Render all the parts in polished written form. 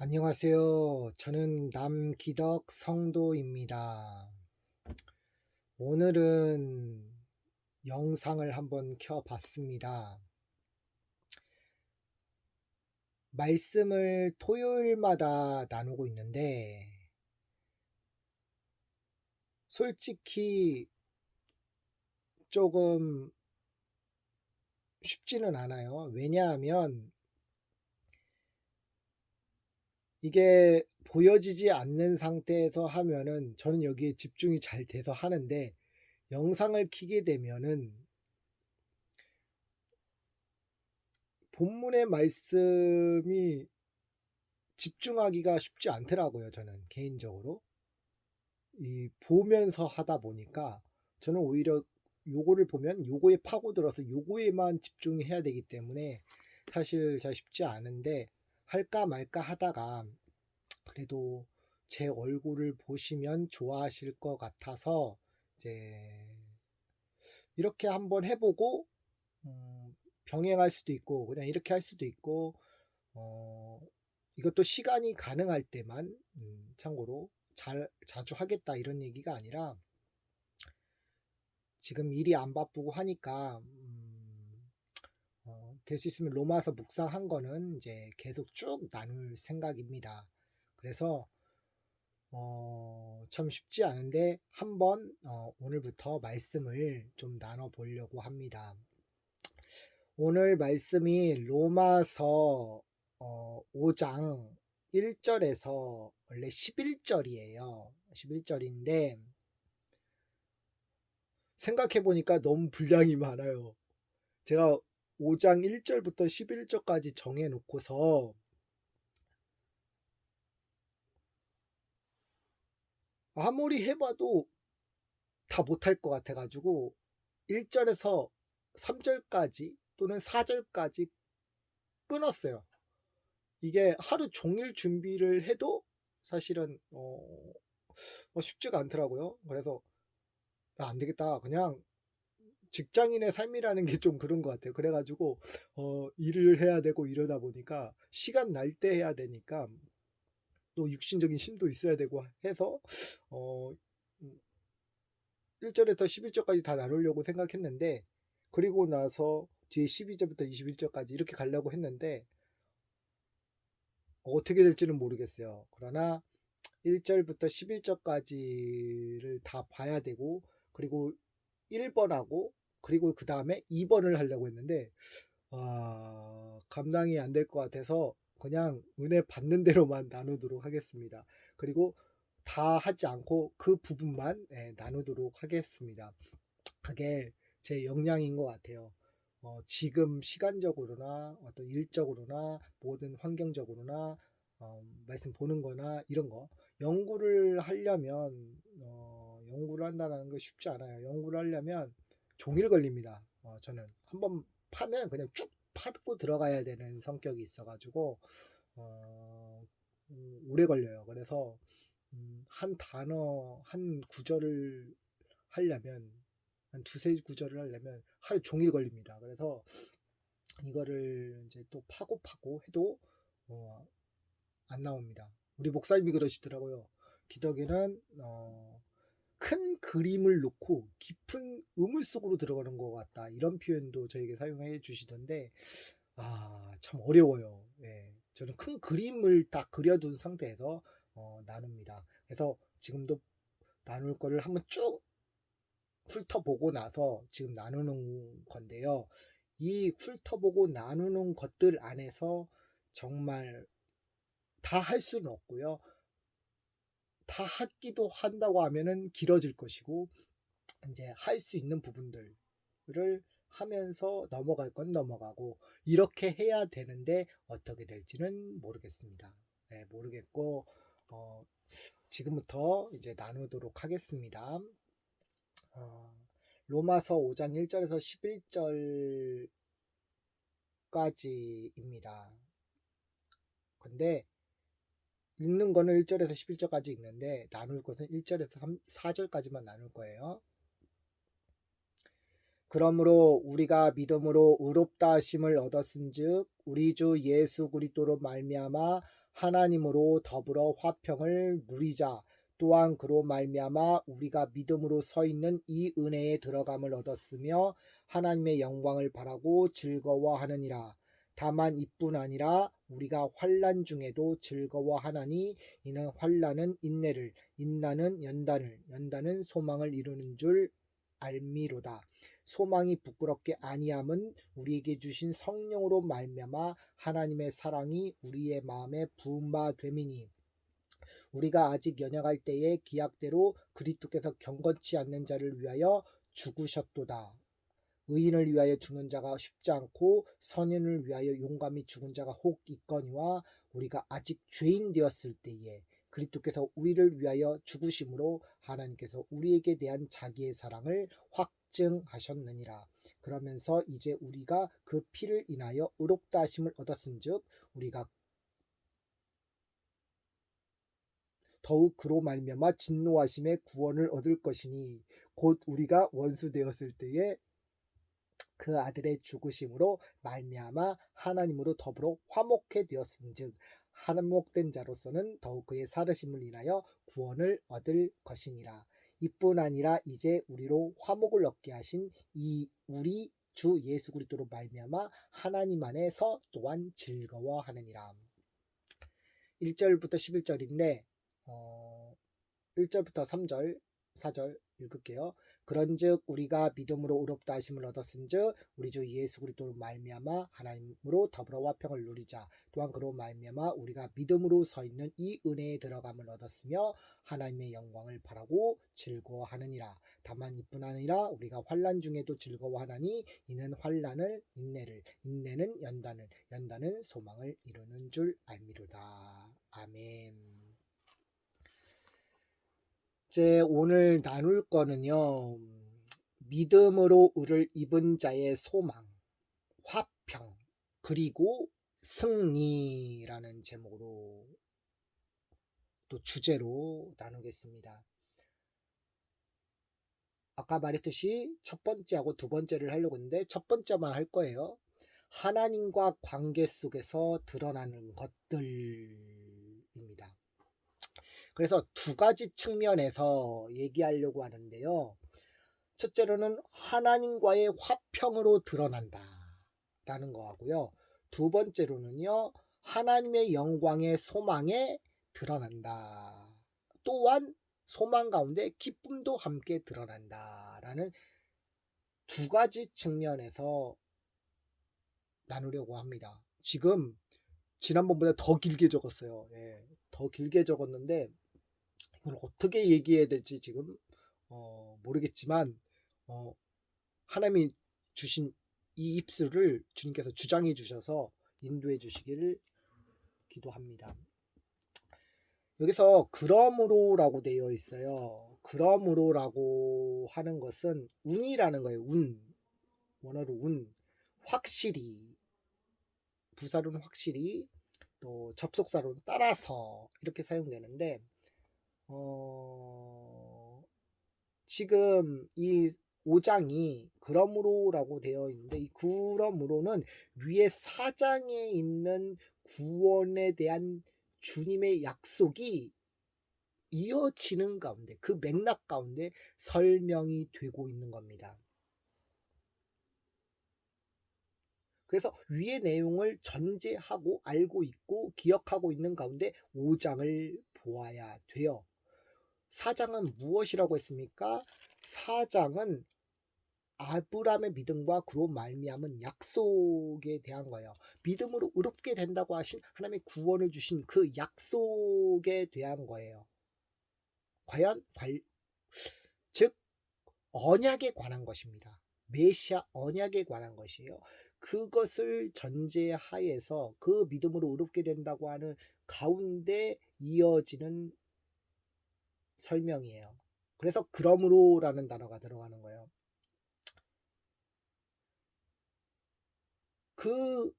안녕하세요. 저는 남기덕 성도입니다. 오늘은 영상을 한번 켜봤습니다. 말씀을 토요일마다 나누고 있는데, 솔직히 조금 쉽지는 않아요. 왜냐하면 이게 보여지지 않는 상태에서 하면은 저는 여기에 집중이 잘 돼서 하는데, 영상을 켜게 되면은 본문의 말씀이 집중하기가 쉽지 않더라고요. 저는 개인적으로 보면서 하다 보니까 저는 오히려 요거를 보면 요거에 파고들어서 요거에만 집중해야 되기 때문에 사실 잘 쉽지 않은데, 할까 말까 하다가 그래도 제 얼굴을 보시면 좋아하실 것 같아서 이제 이렇게 한번 해보고, 병행할 수도 있고 그냥 이렇게 할 수도 있고, 어, 이것도 시간이 가능할 때만, 참고로 자주 하겠다 이런 얘기가 아니라, 지금 일이 안 바쁘고 하니까, 될 수 있으면 로마서 묵상한 거는 이제 계속 쭉 나눌 생각입니다. 그래서 참 쉽지 않은데 한번 오늘부터 말씀을 좀 나눠 보려고 합니다. 오늘 말씀이 로마서 5장 1절에서 원래 11절이에요. 11절인데 생각해 보니까 너무 분량이 많아요. 제가 5장 1절부터 11절까지 정해 놓고서 아무리 해봐도 다 못할 것 같아 가지고 1절에서 3절까지 또는 4절까지 끊었어요. 이게 하루 종일 준비를 해도 사실은 쉽지가 않더라고요. 그래서 안 되겠다. 그냥 직장인의 삶이라는 게 좀 그런 것 같아요. 그래가지고 일을 해야 되고 이러다 보니까 시간 날 때 해야 되니까 또 육신적인 힘도 있어야 되고 해서 어, 1절에서 11절까지 다 나누려고 생각했는데, 그리고 나서 뒤에 12절부터 21절까지 이렇게 가려고 했는데 어떻게 될지는 모르겠어요. 그러나 1절부터 11절까지를 다 봐야 되고, 그리고 1번하고 그리고 그 다음에 2번을 하려고 했는데 감당이 안 될 것 같아서 그냥 은혜 받는 대로만 나누도록 하겠습니다. 그리고 다 하지 않고 그 부분만 나누도록 하겠습니다. 그게 제 역량인 것 같아요. 지금 시간적으로나 어떤 일적으로나 모든 환경적으로나 말씀 보는 거나 이런 거 연구를 하려면 연구를 한다는 거 쉽지 않아요. 연구를 하려면 종일 걸립니다. 저는 한번 파면 그냥 쭉 파고 들어가야 되는 성격이 있어가지고 오래 걸려요. 그래서 한 단어 한 구절을 하려면 한 두세 구절을 하려면 하루 종일 걸립니다. 그래서 이거를 이제 또 파고 해도 어, 안 나옵니다. 우리 목사님이 그러시더라고요. 기덕이는 큰 그림을 놓고 깊은 우물 속으로 들어가는 것 같다. 이런 표현도 저에게 사용해 주시던데 참 어려워요. 예, 저는 큰 그림을 딱 그려둔 상태에서 나눕니다. 그래서 지금도 나눌 거를 한번 쭉 훑어보고 나서 지금 나누는 건데요. 이 훑어보고 나누는 것들 안에서 정말 다 할 수는 없고요. 다 하기도 한다고 하면은 길어질 것이고, 이제 할 수 있는 부분들을 하면서 넘어갈 건 넘어가고 이렇게 해야 되는데 어떻게 될지는 모르겠습니다. 네, 모르겠고 어, 지금부터 이제 나누도록 하겠습니다. 어, 로마서 5장 1절에서 11절까지입니다. 근데 읽는 거는 1절에서 11절까지 읽는데 나눌 것은 1절에서 4절까지만 나눌 거예요. 그러므로 우리가 믿음으로 의롭다 하심을 얻었은즉 우리 주 예수 그리스도로 말미암아 하나님으로 더불어 화평을 누리자. 또한 그로 말미암아 우리가 믿음으로 서 있는 이 은혜에 들어감을 얻었으며 하나님의 영광을 바라고 즐거워하느니라. 다만 이뿐 아니라 우리가 환난 중에도 즐거워하나니 이는 환난은 인내를, 인내는 연단을, 연단은 소망을 이루는 줄 알미로다. 소망이 부끄럽게 아니함은 우리에게 주신 성령으로 말미암아 하나님의 사랑이 우리의 마음에 부은 바 됨이니 우리가 아직 연약할 때에 기약대로 그리스도께서 경건치 않는 자를 위하여 죽으셨도다. 의인을 위하여 죽는 자가 쉽지 않고 선인을 위하여 용감히 죽은 자가 혹 있거니와 우리가 아직 죄인 되었을 때에 그리스도께서 우리를 위하여 죽으심으로 하나님께서 우리에게 대한 자기의 사랑을 확증하셨느니라. 그러면서 이제 우리가 그 피를 인하여 의롭다 하심을 얻었은즉 우리가 더욱 그로 말미암아 진노하심의 구원을 얻을 것이니 곧 우리가 원수 되었을 때에 그 아들의 죽으심으로 말미암아 하나님으로 더불어 화목해 되었은즉 화목된 자로서는 더욱 그의 살으심을 인하여 구원을 얻을 것이니라. 이뿐 아니라 이제 우리로 화목을 얻게 하신 이 우리 주 예수 그리스도로 말미암아 하나님 안에서 또한 즐거워하느니라. 1절부터 11절인데 1절부터 3절, 4절 읽을게요. 그런즉 우리가 믿음으로 의롭다 하심을 얻었은즉 우리 주 예수 그리스도로 말미암아 하나님으로 더불어 화평을 누리자. 또한 그로 말미암아 우리가 믿음으로 서 있는 이 은혜에 들어감을 얻었으며 하나님의 영광을 바라고 즐거워하느니라. 다만 이뿐 아니라 우리가 환난 중에도 즐거워하나니 이는 환난을 인내를, 인내는 연단을, 연단은 소망을 이루는 줄 알미로다. 아멘. 이제 오늘 나눌 거는요, 믿음으로 의를 입은 자의 소망, 화평, 그리고 승리라는 제목으로 또 주제로 나누겠습니다. 아까 말했듯이 첫 번째하고 두 번째를 하려고 했는데 첫 번째만 할 거예요. 하나님과 관계 속에서 드러나는 것들입니다. 그래서 두 가지 측면에서 얘기하려고 하는데요. 첫째로는 하나님과의 화평으로 드러난다 라는 거하고요. 두 번째로는요. 하나님의 영광의 소망에 드러난다. 또한 소망 가운데 기쁨도 함께 드러난다 라는 두 가지 측면에서 나누려고 합니다. 지금 지난번보다 더 길게 적었어요. 예, 더 길게 적었는데 이걸 어떻게 얘기해야 될지 지금 모르겠지만 하나님이 주신 이 입술을 주님께서 주장해 주셔서 인도해 주시기를 기도합니다. 여기서 그러므로라고 되어 있어요. 그러므로라고 하는 것은 운이라는 거예요. 운. 원어로 운. 확실히. 부사로는 확실히. 또 접속사로는 따라서 이렇게 사용되는데 지금 이 5장이 그러므로라고 되어 있는데 이 그러므로는 위에 4장에 있는 구원에 대한 주님의 약속이 이어지는 가운데 그 맥락 가운데 설명이 되고 있는 겁니다. 그래서 위의 내용을 전제하고 알고 있고 기억하고 있는 가운데 5장을 보아야 돼요. 4장은 무엇이라고 했습니까? 4장은 아브라함의 믿음과 그로 말미암은 약속에 대한 거예요. 믿음으로 의롭게 된다고 하신 하나님의 구원을 주신 그 약속에 대한 거예요. 과연 즉 언약에 관한 것입니다. 메시아 언약에 관한 것이에요. 그것을 전제하에서 그 믿음으로 의롭게 된다고 하는 가운데 이어지는 설명이에요. 그래서 그러므로라는 단어가 들어가는 거예요. 그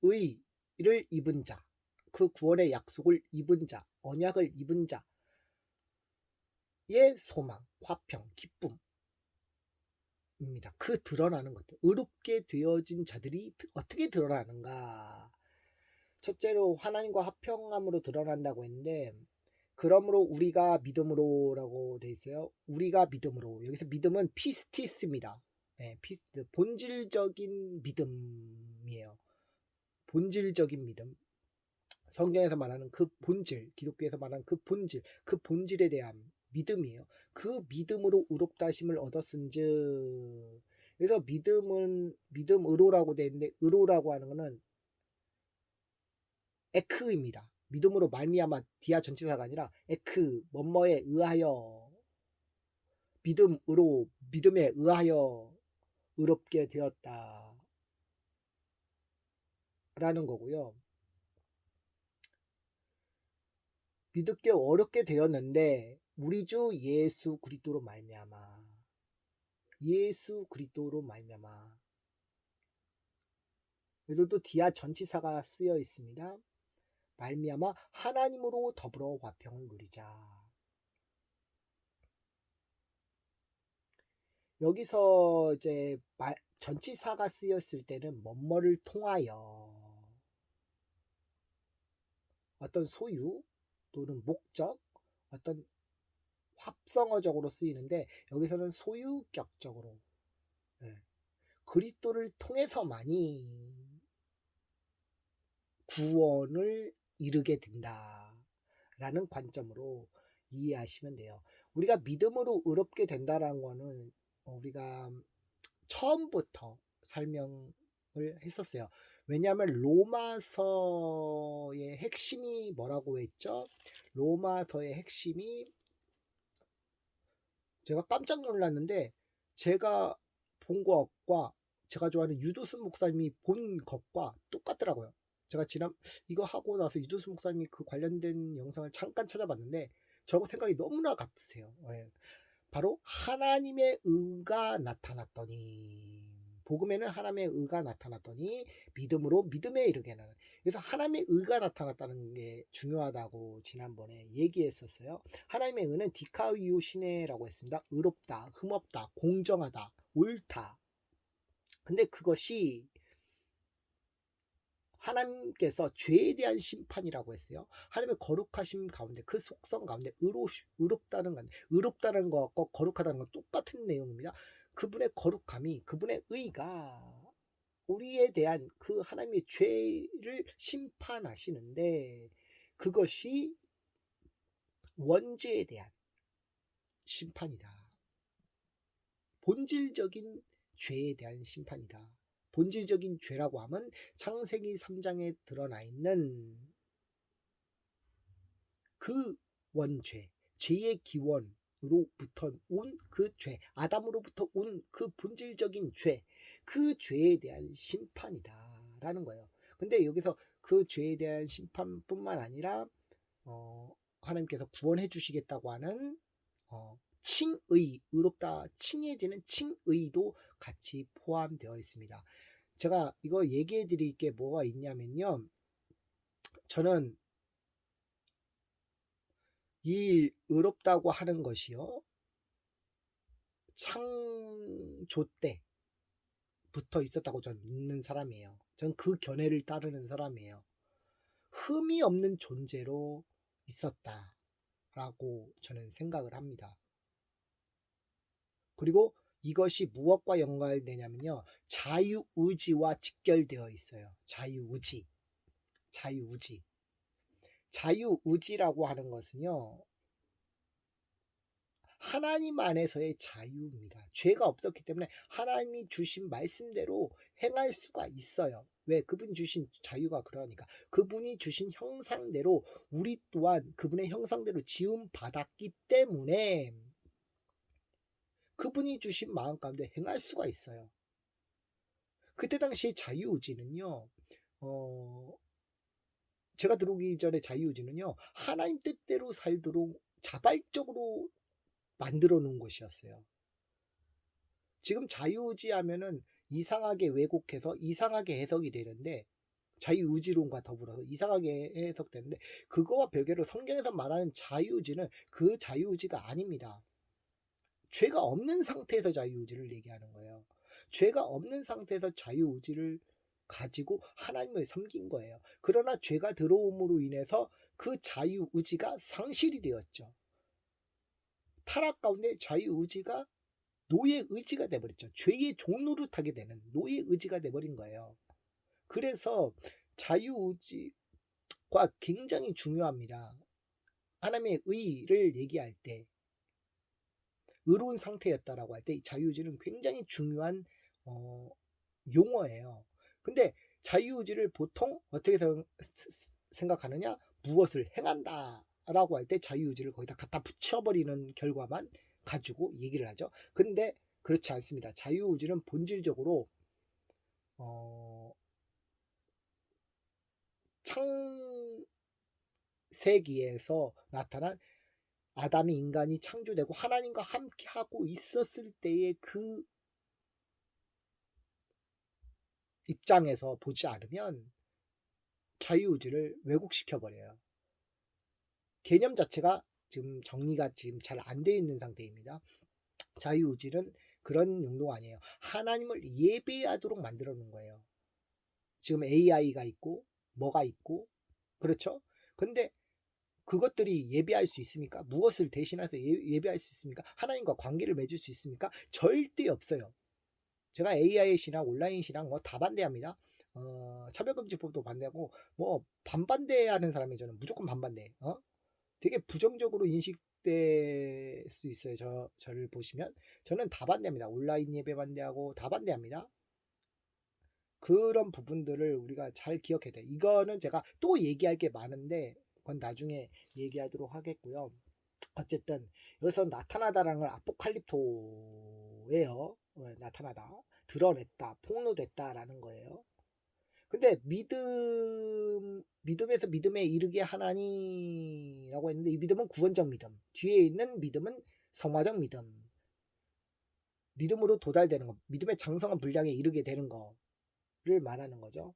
의를 입은 자, 그 구원의 약속을 입은 자, 언약을 입은 자의 소망, 화평, 기쁨 그 드러나는 것들, 의롭게 되어진 자들이 어떻게 드러나는가. 첫째로 하나님과 화평함으로 드러난다고 했는데, 그러므로 우리가 믿음으로라고 돼 있어요. 우리가 믿음으로. 여기서 믿음은 피스티스입니다. 네, 본질적인 믿음이에요. 본질적인 믿음. 성경에서 말하는 그 본질, 기독교에서 말하는 그 본질, 그 본질에 대한 믿음이에요. 그 믿음으로 의롭다 하심을 얻었은즉. 그래서 믿음은 믿음으로라고 되어 있는데, 의로라고 하는 것은 에크입니다. 믿음으로 말미암아, 디아 전치사가 아니라 에크, 뭐뭐에 의하여, 믿음에 의하여 의롭게 되었다 라는 거고요. 믿을게 어렵게 되었는데 우리 주 예수 그리스도로 말미암아, 예수 그리스도로 말미암아. 그래서 또 디아 전치사가 쓰여 있습니다. 말미암아 하나님으로 더불어 화평을 누리자. 여기서 이제 전치사가 쓰였을 때는 뭐뭐를 통하여, 어떤 소유 또는 목적, 어떤 합성어적으로 쓰이는데, 여기서는 소유격적으로, 네, 그리스도를 통해서만이 구원을 이루게 된다라는 관점으로 이해하시면 돼요. 우리가 믿음으로 의롭게 된다라는 거는 우리가 처음부터 설명을 했었어요. 왜냐하면 로마서의 핵심이 뭐라고 했죠? 로마서의 핵심이, 제가 깜짝 놀랐는데, 제가 본 것과 제가 좋아하는 유도순 목사님이 본 것과 똑같더라고요. 제가 이거 하고 나서 유도순 목사님이 그 관련된 영상을 잠깐 찾아봤는데 저거 생각이 너무나 같으세요. 네. 바로 하나님의 의가 나타났더니, 복음에는 하나님의 의가 나타났더니 믿음으로 믿음에 이르게 하는. 그래서 하나님의 의가 나타났다는 게 중요하다고 지난번에 얘기했었어요. 하나님의 의는 디카이오 시네라고 했습니다. 의롭다, 흠없다, 공정하다, 옳다. 근데 그것이 하나님께서 죄에 대한 심판이라고 했어요. 하나님의 거룩하심 가운데, 그 속성 가운데 의롭다는 것과 거룩하다는 건 똑같은 내용입니다. 그분의 거룩함이, 그분의 의가 우리에 대한 그 하나님의 죄를 심판하시는데, 그것이 원죄에 대한 심판이다. 본질적인 죄에 대한 심판이다. 본질적인 죄라고 하면 창세기 3장에 드러나 있는 그 원죄, 죄의 기원으로부터 온 그 죄, 아담으로부터 온 그 본질적인 죄, 그 죄에 대한 심판이다라는 거예요. 근데 여기서 그 죄에 대한 심판뿐만 아니라 하나님께서 구원해 주시겠다고 하는 칭의, 의롭다 칭해지는 칭의도 같이 포함되어 있습니다. 제가 이거 얘기해 드릴 게 뭐가 있냐면요, 저는 이 의롭다고 하는 것이요, 창조 때부터 있었다고 저는 믿는 사람이에요. 저는 그 견해를 따르는 사람이에요. 흠이 없는 존재로 있었다라고 저는 생각을 합니다. 그리고 이것이 무엇과 연관되냐면요, 자유의지와 직결되어 있어요. 자유의지라고 하는 것은요, 하나님 안에서의 자유입니다. 죄가 없었기 때문에 하나님이 주신 말씀대로 행할 수가 있어요. 왜? 그분이 주신 자유가 그러니까. 그분이 주신 형상대로 우리 또한 그분의 형상대로 지음 받았기 때문에 그분이 주신 마음 가운데 행할 수가 있어요. 그때 당시 자유의지는요, 제가 들어오기 전에 자유의지는요, 하나님 뜻대로 살도록 자발적으로 만들어 놓은 것이었어요. 지금 자유의지 하면은 이상하게 왜곡해서 이상하게 해석이 되는데, 자유의지론과 더불어서 이상하게 해석되는데, 그거와 별개로 성경에서 말하는 자유의지는 그 자유의지가 아닙니다. 죄가 없는 상태에서 자유의지를 얘기하는 거예요. 죄가 없는 상태에서 자유의지를 가지고 하나님을 섬긴 거예요. 그러나 죄가 들어옴으로 인해서 그 자유의지가 상실이 되었죠. 타락 가운데 자유의지가 노예 의지가 돼버렸죠. 죄의 종노릇하게 되는 노예 의지가 돼버린 거예요. 그래서 자유의지가 굉장히 중요합니다. 하나님의 의를 얘기할 때, 의로운 상태였다라고 할 때 자유의지는 굉장히 중요한 용어예요. 근데 자유의지를 보통 어떻게 생각하느냐? 무엇을 행한다 라고 할 때 자유의지를 거기다 갖다 붙여버리는 결과만 가지고 얘기를 하죠. 근데 그렇지 않습니다. 자유의지는 본질적으로 창세기에서 나타난 아담이 인간이 창조되고 하나님과 함께하고 있었을 때의 그 입장에서 보지 않으면 자유의지를 왜곡시켜버려요. 개념 자체가 지금 정리가 지금 잘 안 되어 있는 상태입니다. 자유의지는 그런 용도가 아니에요. 하나님을 예배하도록 만들어 놓은 거예요. 지금 AI가 있고 뭐가 있고 그렇죠? 근데 그것들이 예배할 수 있습니까? 무엇을 대신해서 예배할 수 있습니까? 하나님과 관계를 맺을 수 있습니까? 절대 없어요. 제가 AI 신앙, 온라인 신앙 뭐 다 반대합니다. 차별금지법도 반대하고 뭐 반반대하는 사람이 저는 무조건 반반대. 되게 부정적으로 인식될 수 있어요. 저를 보시면 저는 다 반대합니다. 온라인 예배 반대하고 다 반대합니다. 그런 부분들을 우리가 잘 기억해야 돼. 이거는 제가 또 얘기할 게 많은데 그건 나중에 얘기하도록 하겠고요. 어쨌든 여기서 나타나다라는 걸 아포칼립토예요. 나타나다, 드러냈다, 폭로됐다라는 거예요. 근데 믿음에서 믿음에 이르게 하나니라고 했는데 이 믿음은 구원적 믿음, 뒤에 있는 믿음은 성화적 믿음, 믿음으로 도달되는 것, 믿음의 장성한 분량에 이르게 되는 거를 말하는 거죠.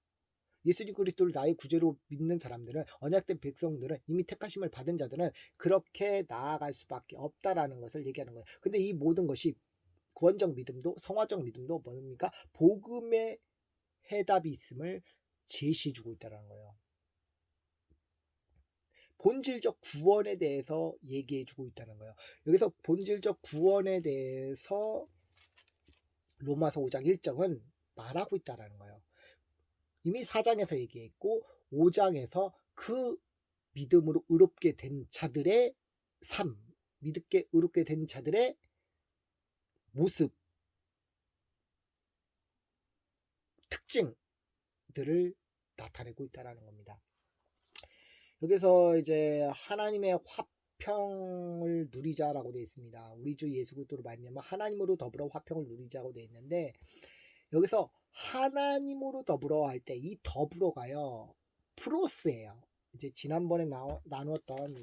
예수님 그리스도를 나의 구주로 믿는 사람들은, 언약된 백성들은, 이미 택하심을 받은 자들은 그렇게 나아갈 수밖에 없다라는 것을 얘기하는 거예요. 근데 이 모든 것이 구원적 믿음도 성화적 믿음도 뭡니까? 복음의 해답이 있음을 제시해주고 있다는 거예요. 본질적 구원에 대해서 얘기해주고 있다는 거예요. 여기서 본질적 구원에 대해서 로마서 5장 1절은 말하고 있다는 거예요. 이미 4장에서 얘기했고 5장에서 그 믿음으로 의롭게 된 자들의 삶, 믿게 의롭게 된 자들의 모습, 특징들을 나타내고 있다는 겁니다. 여기서 이제 하나님의 화평을 누리자라고 되어 있습니다. 우리 주 예수 그리스도로 말미암아 하나님으로 더불어 화평을 누리자고 되어 있는데, 여기서 하나님으로 더불어 할 때 이 더불어가요 프로스예요. 이제 지난번에 나눴던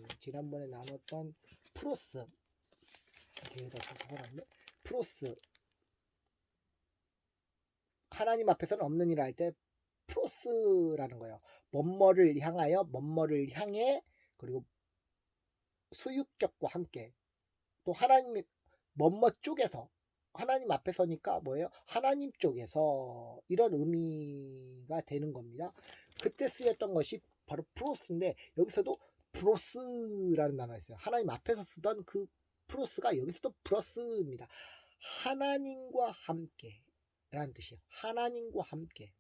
프로스, 프로스, 하나님 앞에서는 없는 일을 할 때 프로스라는 거예요. 뭐뭐를 향하여, 뭐뭐를 향해, 그리고 소유격과 함께, 또 하나님 뭐뭐 쪽에서, 하나님 앞에 서니까 뭐예요? 하나님 쪽에서, 이런 의미가 되는 겁니다. 그때 쓰였던 것이 바로 프로스인데 여기서도 프로스라는 단어가 있어요. 하나님 앞에서 쓰던 그 프로스가 여기서도 플러스입니다. 하나님과 함께 라는 뜻이에요. 하나님과 함께.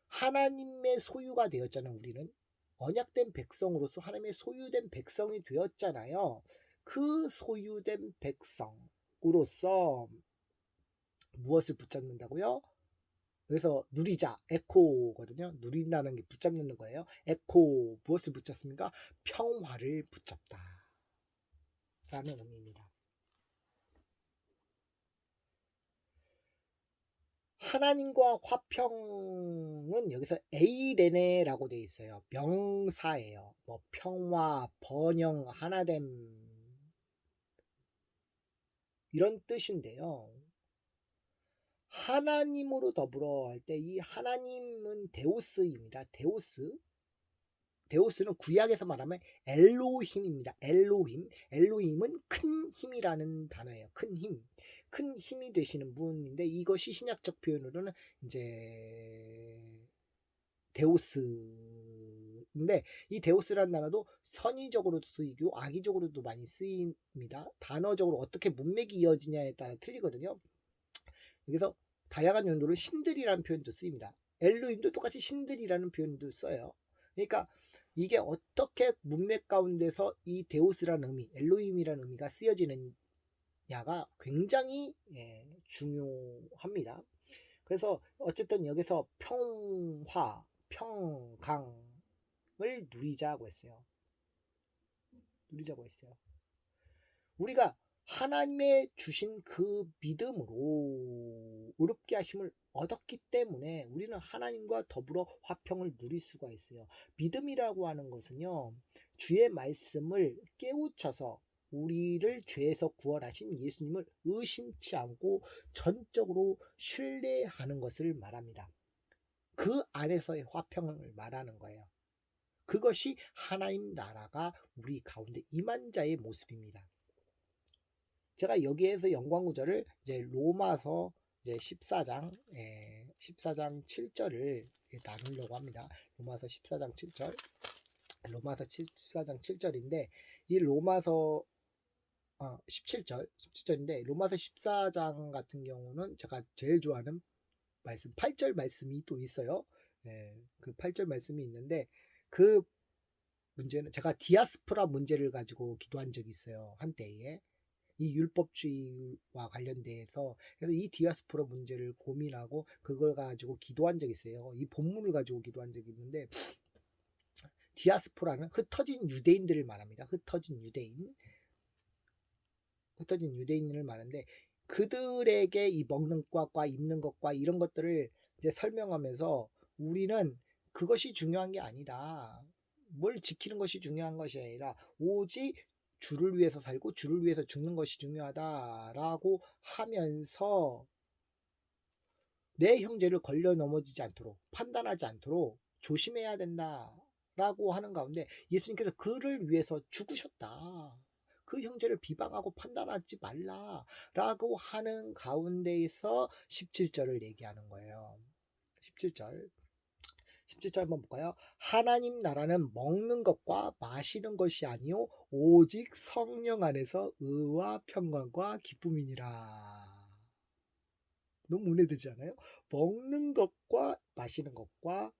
하나님의 소유가 되었잖아요. 우리는 언약된 백성으로서 하나님의 소유된 백성이 되었잖아요. 그 소유된 백성으로서 무엇을 붙잡는다고요? 그래서 누리자, 에코거든요. 누린다는 게 붙잡는 거예요. 에코, 무엇을 붙잡습니까? 평화를 붙잡다 라는 의미입니다. 하나님과 화평은 여기서 에이레네라고 되어 있어요. 명사예요. 뭐 평화, 번영, 하나됨 이런 뜻인데요. 하나님으로 더불어 할 때 이 하나님은 데오스입니다. 데오스. 데우스는 구약에서 말하면 엘로힘입니다. 엘로힘. 엘로힘은 큰 힘이라는 단어예요. 큰 힘. 큰 힘이 되시는 분인데 이것이 신약적 표현으로는 이제 데우스인데 이 데우스라는 단어도 선의적으로도 쓰이고 악의적으로도 많이 쓰입니다. 단어적으로 어떻게 문맥이 이어지냐에 따라 틀리거든요. 여기서 다양한 용도로 신들이라는 표현도 쓰입니다. 엘로힘도 똑같이 신들이라는 표현도 써요. 그러니까 이게 어떻게 문맥 가운데서 이 데우스라는 의미, 엘로힘이라는 의미가 쓰여지느냐가 굉장히 중요합니다. 그래서 어쨌든 여기서 평화, 평강을 누리자고 했어요. 누리자고 했어요. 우리가 하나님의 주신 그 믿음으로 의롭게 하심을 얻었기 때문에 우리는 하나님과 더불어 화평을 누릴 수가 있어요. 믿음이라고 하는 것은요, 주의 말씀을 깨우쳐서 우리를 죄에서 구원하신 예수님을 의심치 않고 전적으로 신뢰하는 것을 말합니다. 그 안에서의 화평을 말하는 거예요. 그것이 하나님 나라가 우리 가운데 임한 자의 모습입니다. 제가 여기에서 연관 구절을 이제 로마서 이제 14장 7절을 나누려고 합니다. 로마서 14장 7절. 로마서 14장 7절인데 이 로마서 17절인데 로마서 14장 같은 경우는 제가 제일 좋아하는 말씀 8절 말씀이 또 있어요. 그 8절 말씀이 있는데 그 문제는 제가 디아스포라 문제를 가지고 기도한 적이 있어요. 한때에. 이 율법주의와 관련돼서 그래서 이 디아스포라 문제를 고민하고 그걸 가지고 기도한 적이 있어요. 이 본문을 가지고 기도한 적이 있는데 디아스포라는 흩어진 유대인들을 말합니다. 흩어진 유대인을 말하는데 그들에게 이 먹는 것과 입는 것과 이런 것들을 이제 설명하면서 우리는 그것이 중요한 게 아니다. 뭘 지키는 것이 중요한 것이 아니라 오직 주를 위해서 살고 주를 위해서 죽는 것이 중요하다라고 하면서 내 형제를 걸려 넘어지지 않도록 판단하지 않도록 조심해야 된다라고 하는 가운데 예수님께서 그를 위해서 죽으셨다. 그 형제를 비방하고 판단하지 말라라고 하는 가운데에서 17절을 얘기하는 거예요. 17절 한번 볼까요? 하나님 나라는 먹는 것과 마시는 것이 아니요 오직 성령 안에서 의와 평강과 기쁨이니라. 너무 은혜되지 않아요? 먹는 것과 마시는 것과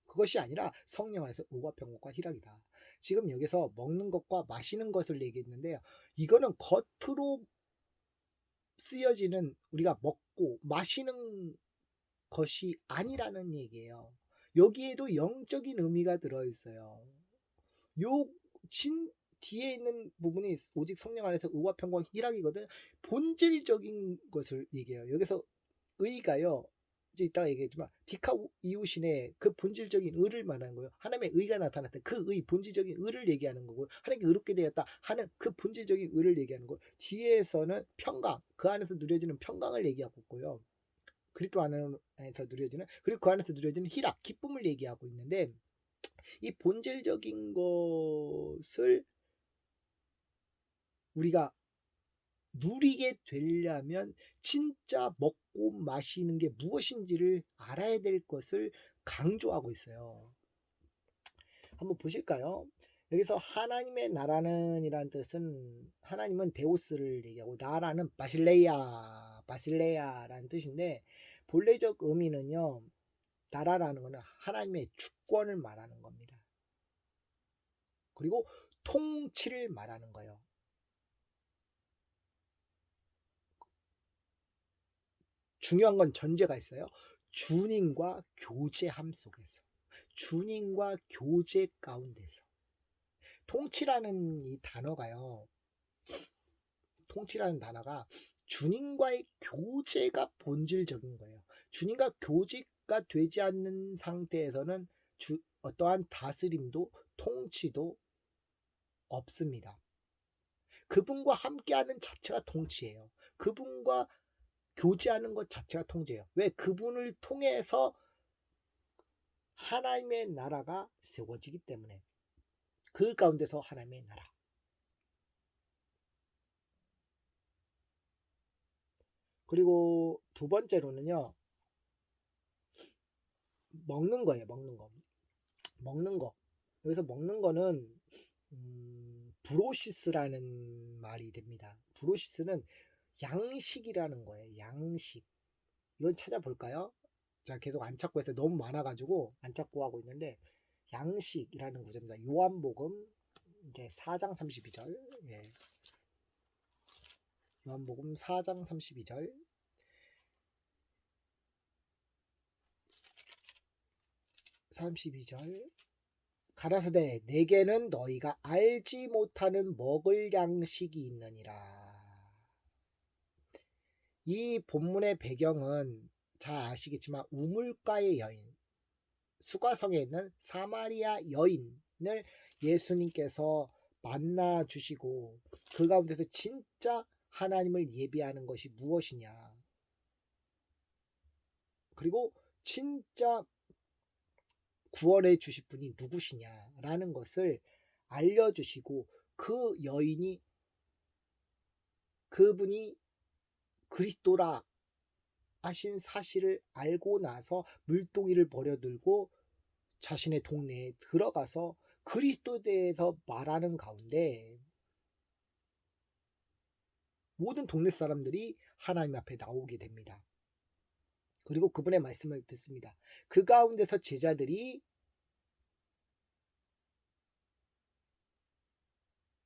그것이 아니라 성령 안에서 의와 평강과 희락이다. 지금 여기서 먹는 것과 마시는 것을 얘기했는데요. 이거는 겉으로 쓰여지는 우리가 먹고 마시는 것이 아니라는 얘기예요. 여기에도 영적인 의미가 들어있어요. 요 뒤에 있는 부분이 오직 성령 안에서 의와 평강 희락이거든. 본질적인 것을 얘기해요. 여기서 의가요. 이제 이따가 얘기했지만 디카이오신의 그 본질적인 의를 말하는 거예요. 하나님의 의가 나타났다. 그 의, 본질적인 의를 얘기하는 거고 하나님께 의롭게 되었다 하는 그 본질적인 의를 얘기하는 거예요. 뒤에서는 평강, 그 안에서 누려지는 평강을 얘기하고 있고요. 그리스도 안에서 누려지는 그리고 그 안에서 누려지는 희락, 기쁨을 얘기하고 있는데 이 본질적인 것을 우리가 누리게 되려면 진짜 먹고 마시는 게 무엇인지를 알아야 될 것을 강조하고 있어요. 한번 보실까요? 여기서 하나님의 나라는 이란 뜻은 하나님은 데우스를 얘기하고 나라는 바실레야라는 뜻인데 본래적 의미는요. 나라라는 것은 하나님의 주권을 말하는 겁니다. 그리고 통치를 말하는 거예요. 중요한 건 전제가 있어요. 주님과 교제함 속에서. 주님과 교제 가운데서. 통치라는 이 단어가요. 통치라는 단어가 주님과의 교제가 본질적인 거예요. 주님과 교제가 되지 않는 상태에서는 어떠한 다스림도 통치도 없습니다. 그분과 함께하는 자체가 통치예요. 그분과 교제하는 것 자체가 통제예요. 왜? 그분을 통해서 하나님의 나라가 세워지기 때문에 그 가운데서 하나님의 나라. 그리고 두 번째로는요. 먹는 거예요. 먹는 거. 먹는 거. 여기서 먹는 거는 브로시스라는 말이 됩니다. 브로시스는 양식이라는 거예요. 양식. 이건 찾아볼까요? 자, 계속 안 찾고 해서 너무 많아가지고 안 찾고 하고 있는데 양식이라는 구절입니다. 요한복음 이제 4장 32절. 예. 요한복음 4장 32절. 32절. 가라사대 내게는 너희가 알지 못하는 먹을 양식이 있느니라. 이 본문의 배경은 잘 아시겠지만 우물가의 여인, 수가성에 있는 사마리아 여인을 예수님께서 만나 주시고 그 가운데서 진짜 하나님을 예비하는 것이 무엇이냐, 그리고 진짜 구원해 주실 분이 누구시냐라는 것을 알려주시고 그 여인이 그분이 그리스도라 하신 사실을 알고 나서 물동이를 버려들고 자신의 동네에 들어가서 그리스도에 대해서 말하는 가운데 모든 동네 사람들이 하나님 앞에 나오게 됩니다. 그리고 그분의 말씀을 듣습니다. 그 가운데서 제자들이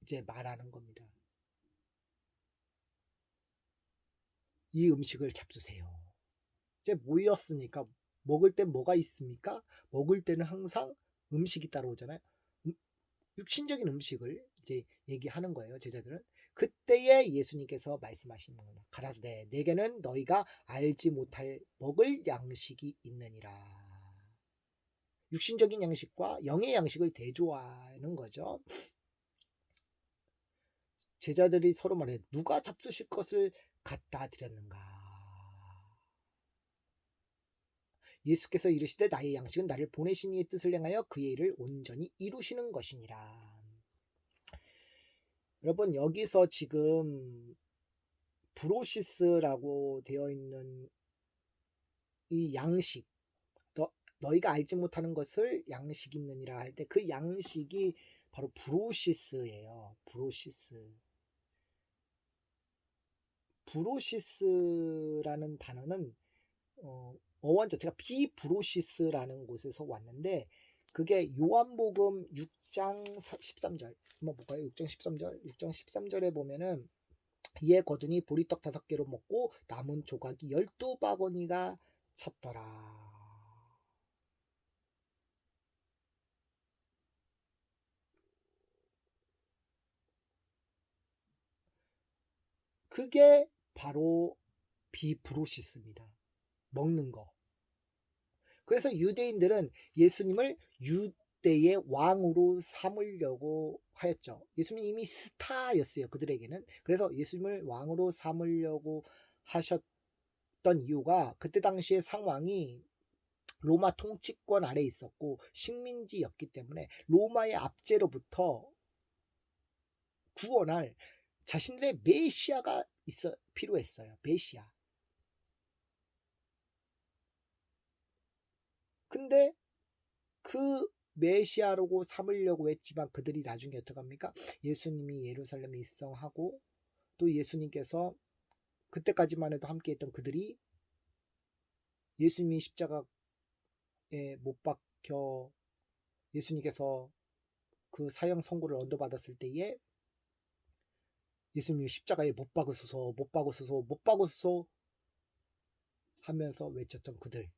이제 말하는 겁니다. 이 음식을 잡수세요. 이제 모였으니까 먹을 땐 뭐가 있습니까? 먹을 때는 항상 음식이 따라오잖아요. 육신적인 음식을 이제 얘기하는 거예요. 제자들은. 그때에 예수님께서 말씀하시는 겁니다. 가라사대 내게는 너희가 알지 못할 먹을 양식이 있느니라. 육신적인 양식과 영의 양식을 대조하는 거죠. 제자들이 서로 말해 누가 잡수실 것을 갖다 드렸는가. 예수께서 이르시되 나의 양식은 나를 보내신 이의 뜻을 행하여 그의 일을 온전히 이루시는 것이니라. 여러분 여기서 지금 브로시스라고 되어 있는 이 양식, 너희가 알지 못하는 것을 양식 있느니라 할 때 그 양식이 바로 브로시스예요. 브로시스. 브로시스라는 단어는 어원 자체가 비브로시스라는 곳에서 왔는데 그게 요한복음 6장 13절 한번 볼까요? 6장 13절 6장 13절에 보면은 이에 거두니 보리떡 5개로 먹고 남은 조각이 12바구니가 찼더라. 그게 바로 비브로시스입니다. 먹는 거. 그래서 유대인들은 예수님을 유대의 왕으로 삼으려고 하였죠. 예수님 이미 스타였어요. 그들에게는. 그래서 예수님을 왕으로 삼으려고 하셨던 이유가 그때 당시의 상황이 로마 통치권 아래 있었고 식민지였기 때문에 로마의 압제로부터 구원할 자신들의 메시아가 필요했어요. 메시아. 근데 그 메시아라고 삼으려고 했지만 그들이 나중에 어떻게 합니까? 예수님이 예루살렘에 입성하고 또 예수님께서 그때까지만 해도 함께 했던 그들이 예수님이 십자가에 못 박혀 예수님께서 그 사형 선고를 얻어받았을 때에 예수님이 십자가에 못 박으소서 못 박으소서 못 박으소서 하면서 외쳤던 그들.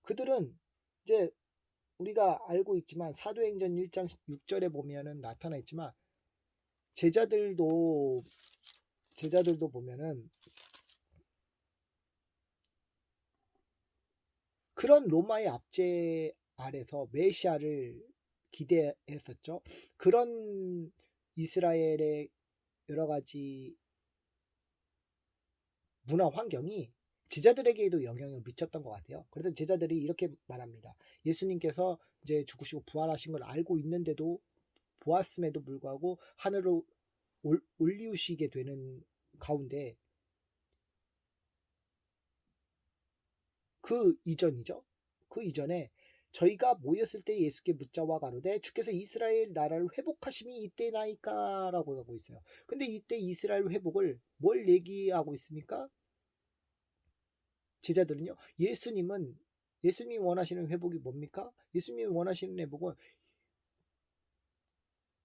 그들은 이제 우리가 알고 있지만 사도행전 1장 6절에 보면은 나타나 있지만 제자들도 보면은 그런 로마의 압제 아래서 메시아를 기대했었죠. 그런 이스라엘의 여러 가지 문화 환경이 제자들에게도 영향을 미쳤던 것 같아요. 그래서 제자들이 이렇게 말합니다. 예수님께서 이제 죽으시고 부활하신 걸 알고 있는데도 보았음에도 불구하고 하늘로 올리우시게 되는 가운데 그 이전이죠. 그 이전에 저희가 모였을 때 예수께 묻자와 가로되 주께서 이스라엘 나라를 회복하심이 이때나이까 라고 하고 있어요. 근데 이때 이스라엘 회복을 뭘 얘기하고 있습니까? 제자들은요. 예수님이 원하시는 회복이 뭡니까? 예수님이 원하시는 회복은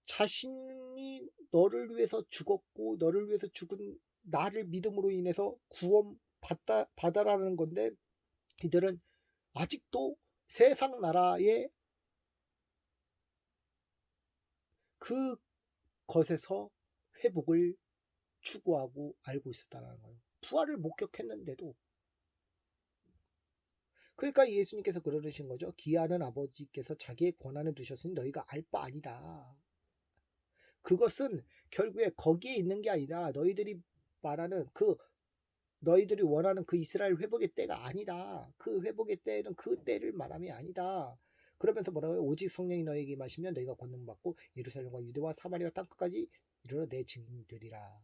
자신이 너를 위해서 죽었고 너를 위해서 죽은 나를 믿음으로 인해서 구원 받아라는 건데 이들은 아직도 세상 나라의 그것에서 회복을 추구하고 알고 있었다는 거예요. 부활을 목격했는데도. 그러니까 예수님께서 그러신 거죠. 기아는 아버지께서 자기의 권한을 두셨으니 너희가 알 바 아니다. 그것은 결국에 거기에 있는 게 아니라 너희들이 말하는 너희들이 원하는 그 이스라엘 회복의 때가 아니다. 그 회복의 때는 그 때를 말함이 아니다. 그러면서 뭐라고요? 오직 성령이 너희에게 임하시면 너희가 권능받고 예루살렘과 유대와 사마리아 땅끝까지 이르러 내 증인이 되리라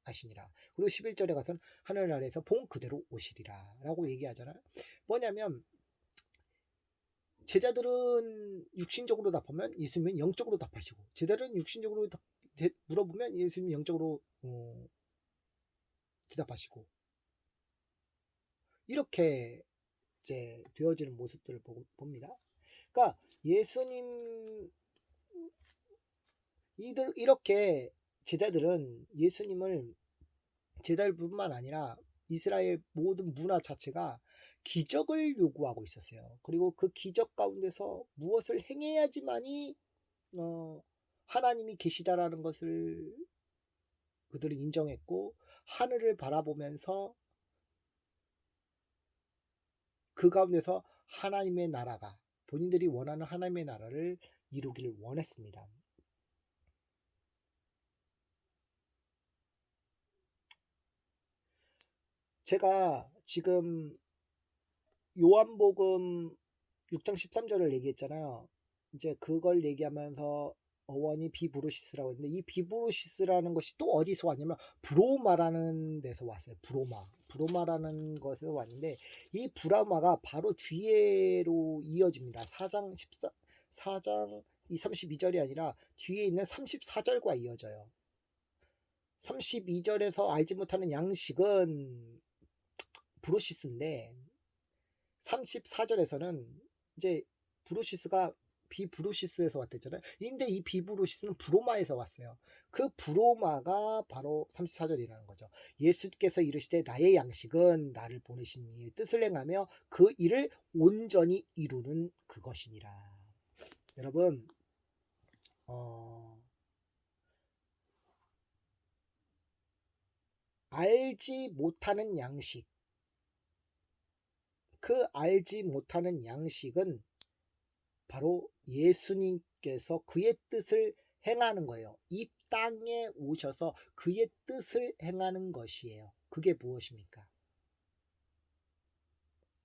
하시니라. 그리고 11절에 가서는 하늘 아래에서 본 그대로 오시리라 라고 얘기하잖아요. 뭐냐면 제자들은 육신적으로 답하면 예수님은 영적으로 답하시고 제자들은 육신적으로 물어보면 예수님은 영적으로 대답하시고 이렇게 이제 되어지는 모습들을 봅니다. 그러니까 예수님 이렇게 제자들은 예수님을 제자들뿐만 아니라 이스라엘 모든 문화 자체가 기적을 요구하고 있었어요. 그리고 그 기적 가운데서 무엇을 행해야지만이 하나님이 계시다라는 것을 그들은 인정했고 하늘을 바라보면서 그 가운데서 하나님의 나라가 본인들이 원하는 하나님의 나라를 이루기를 원했습니다. 제가 지금 요한복음 6장 13절을 얘기했잖아요. 이제 그걸 얘기하면서 어원이 비브루시스라고 했는데 이 비브루시스라는 것이 또 어디서 왔냐면 브로마라는 데서 왔어요. 브로마라는 것에서 왔는데 이 브로마가 바로 뒤에로 이어집니다. 4장 32절이 아니라 뒤에 있는 34절과 이어져요. 32절에서 알지 못하는 양식은 브루시스인데 34절에서는 이제 브루시스가 비브루시스에서 왔댔잖아요. 근데 이 비브루시스는 브로마에서 왔어요. 그 브로마가 바로 34절이라는 거죠. 예수께서 이르시되 나의 양식은 나를 보내신 이의 뜻을 행하며 그 일을 온전히 이루는 그것이니라. 여러분 알지 못하는 양식 그 알지 못하는 양식은 바로 예수님께서 그의 뜻을 행하는 거예요. 이 땅에 오셔서 그의 뜻을 행하는 것이에요. 그게 무엇입니까?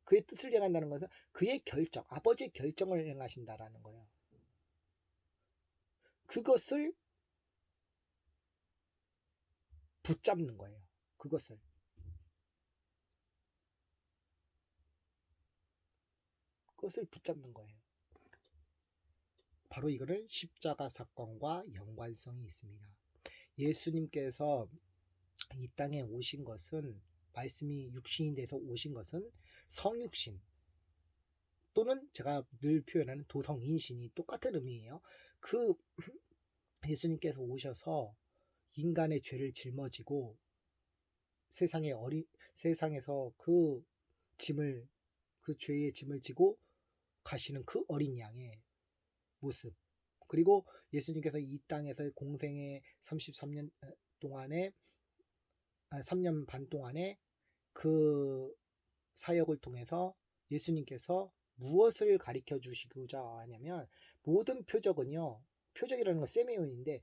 그의 뜻을 행한다는 것은 그의 결정, 아버지의 결정을 행하신다라는 거예요. 그것을 붙잡는 거예요. 그것을 붙잡는 거예요. 바로 이거는 십자가 사건과 연관성이 있습니다. 예수님께서 이 땅에 오신 것은 말씀이 육신이 돼서 오신 것은 성육신 또는 제가 늘 표현하는 도성인신이 똑같은 의미예요. 그 예수님께서 오셔서 인간의 죄를 짊어지고 세상에서 그 죄의 짐을 지고 가시는 그 어린 양의 모습. 그리고 예수님께서 이 땅에서의 공생의 33년 동안에 3년 반 동안에 그 사역을 통해서 예수님께서 무엇을 가르쳐 주시고자 하냐면 모든 표적이라는 건 세미온인데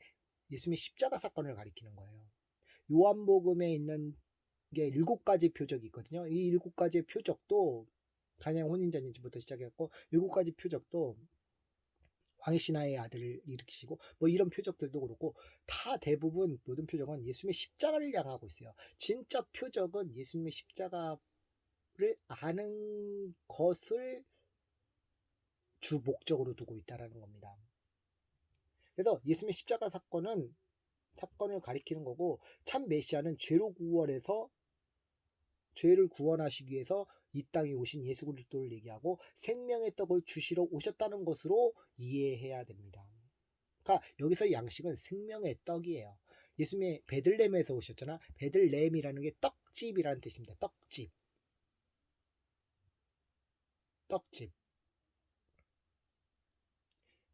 예수님의 십자가 사건을 가리키는 거예요. 요한복음에 있는 게 7가지 표적이 있거든요. 이 7가지의 표적도 가나안 혼인잔치부터 시작했고 7가지 표적도 왕의 신하의 아들을 일으키시고 뭐 이런 표적들도 그렇고 다 대부분 모든 표적은 예수님의 십자가를 향하고 있어요. 진짜 표적은 예수님의 십자가를 아는 것을 주 목적으로 두고 있다라는 겁니다. 그래서 예수님의 십자가 사건을 가리키는 거고, 참 메시아는 죄를 구원하시기 위해서 이 땅에 오신 예수 그리스도를 얘기하고 생명의 떡을 주시러 오셨다는 것으로 이해해야 됩니다. 그러니까 여기서 양식은 생명의 떡이에요. 예수님이 베들레헴에서 오셨잖아. 베들레헴이라는 게 떡집이라는 뜻입니다. 떡집. 떡집.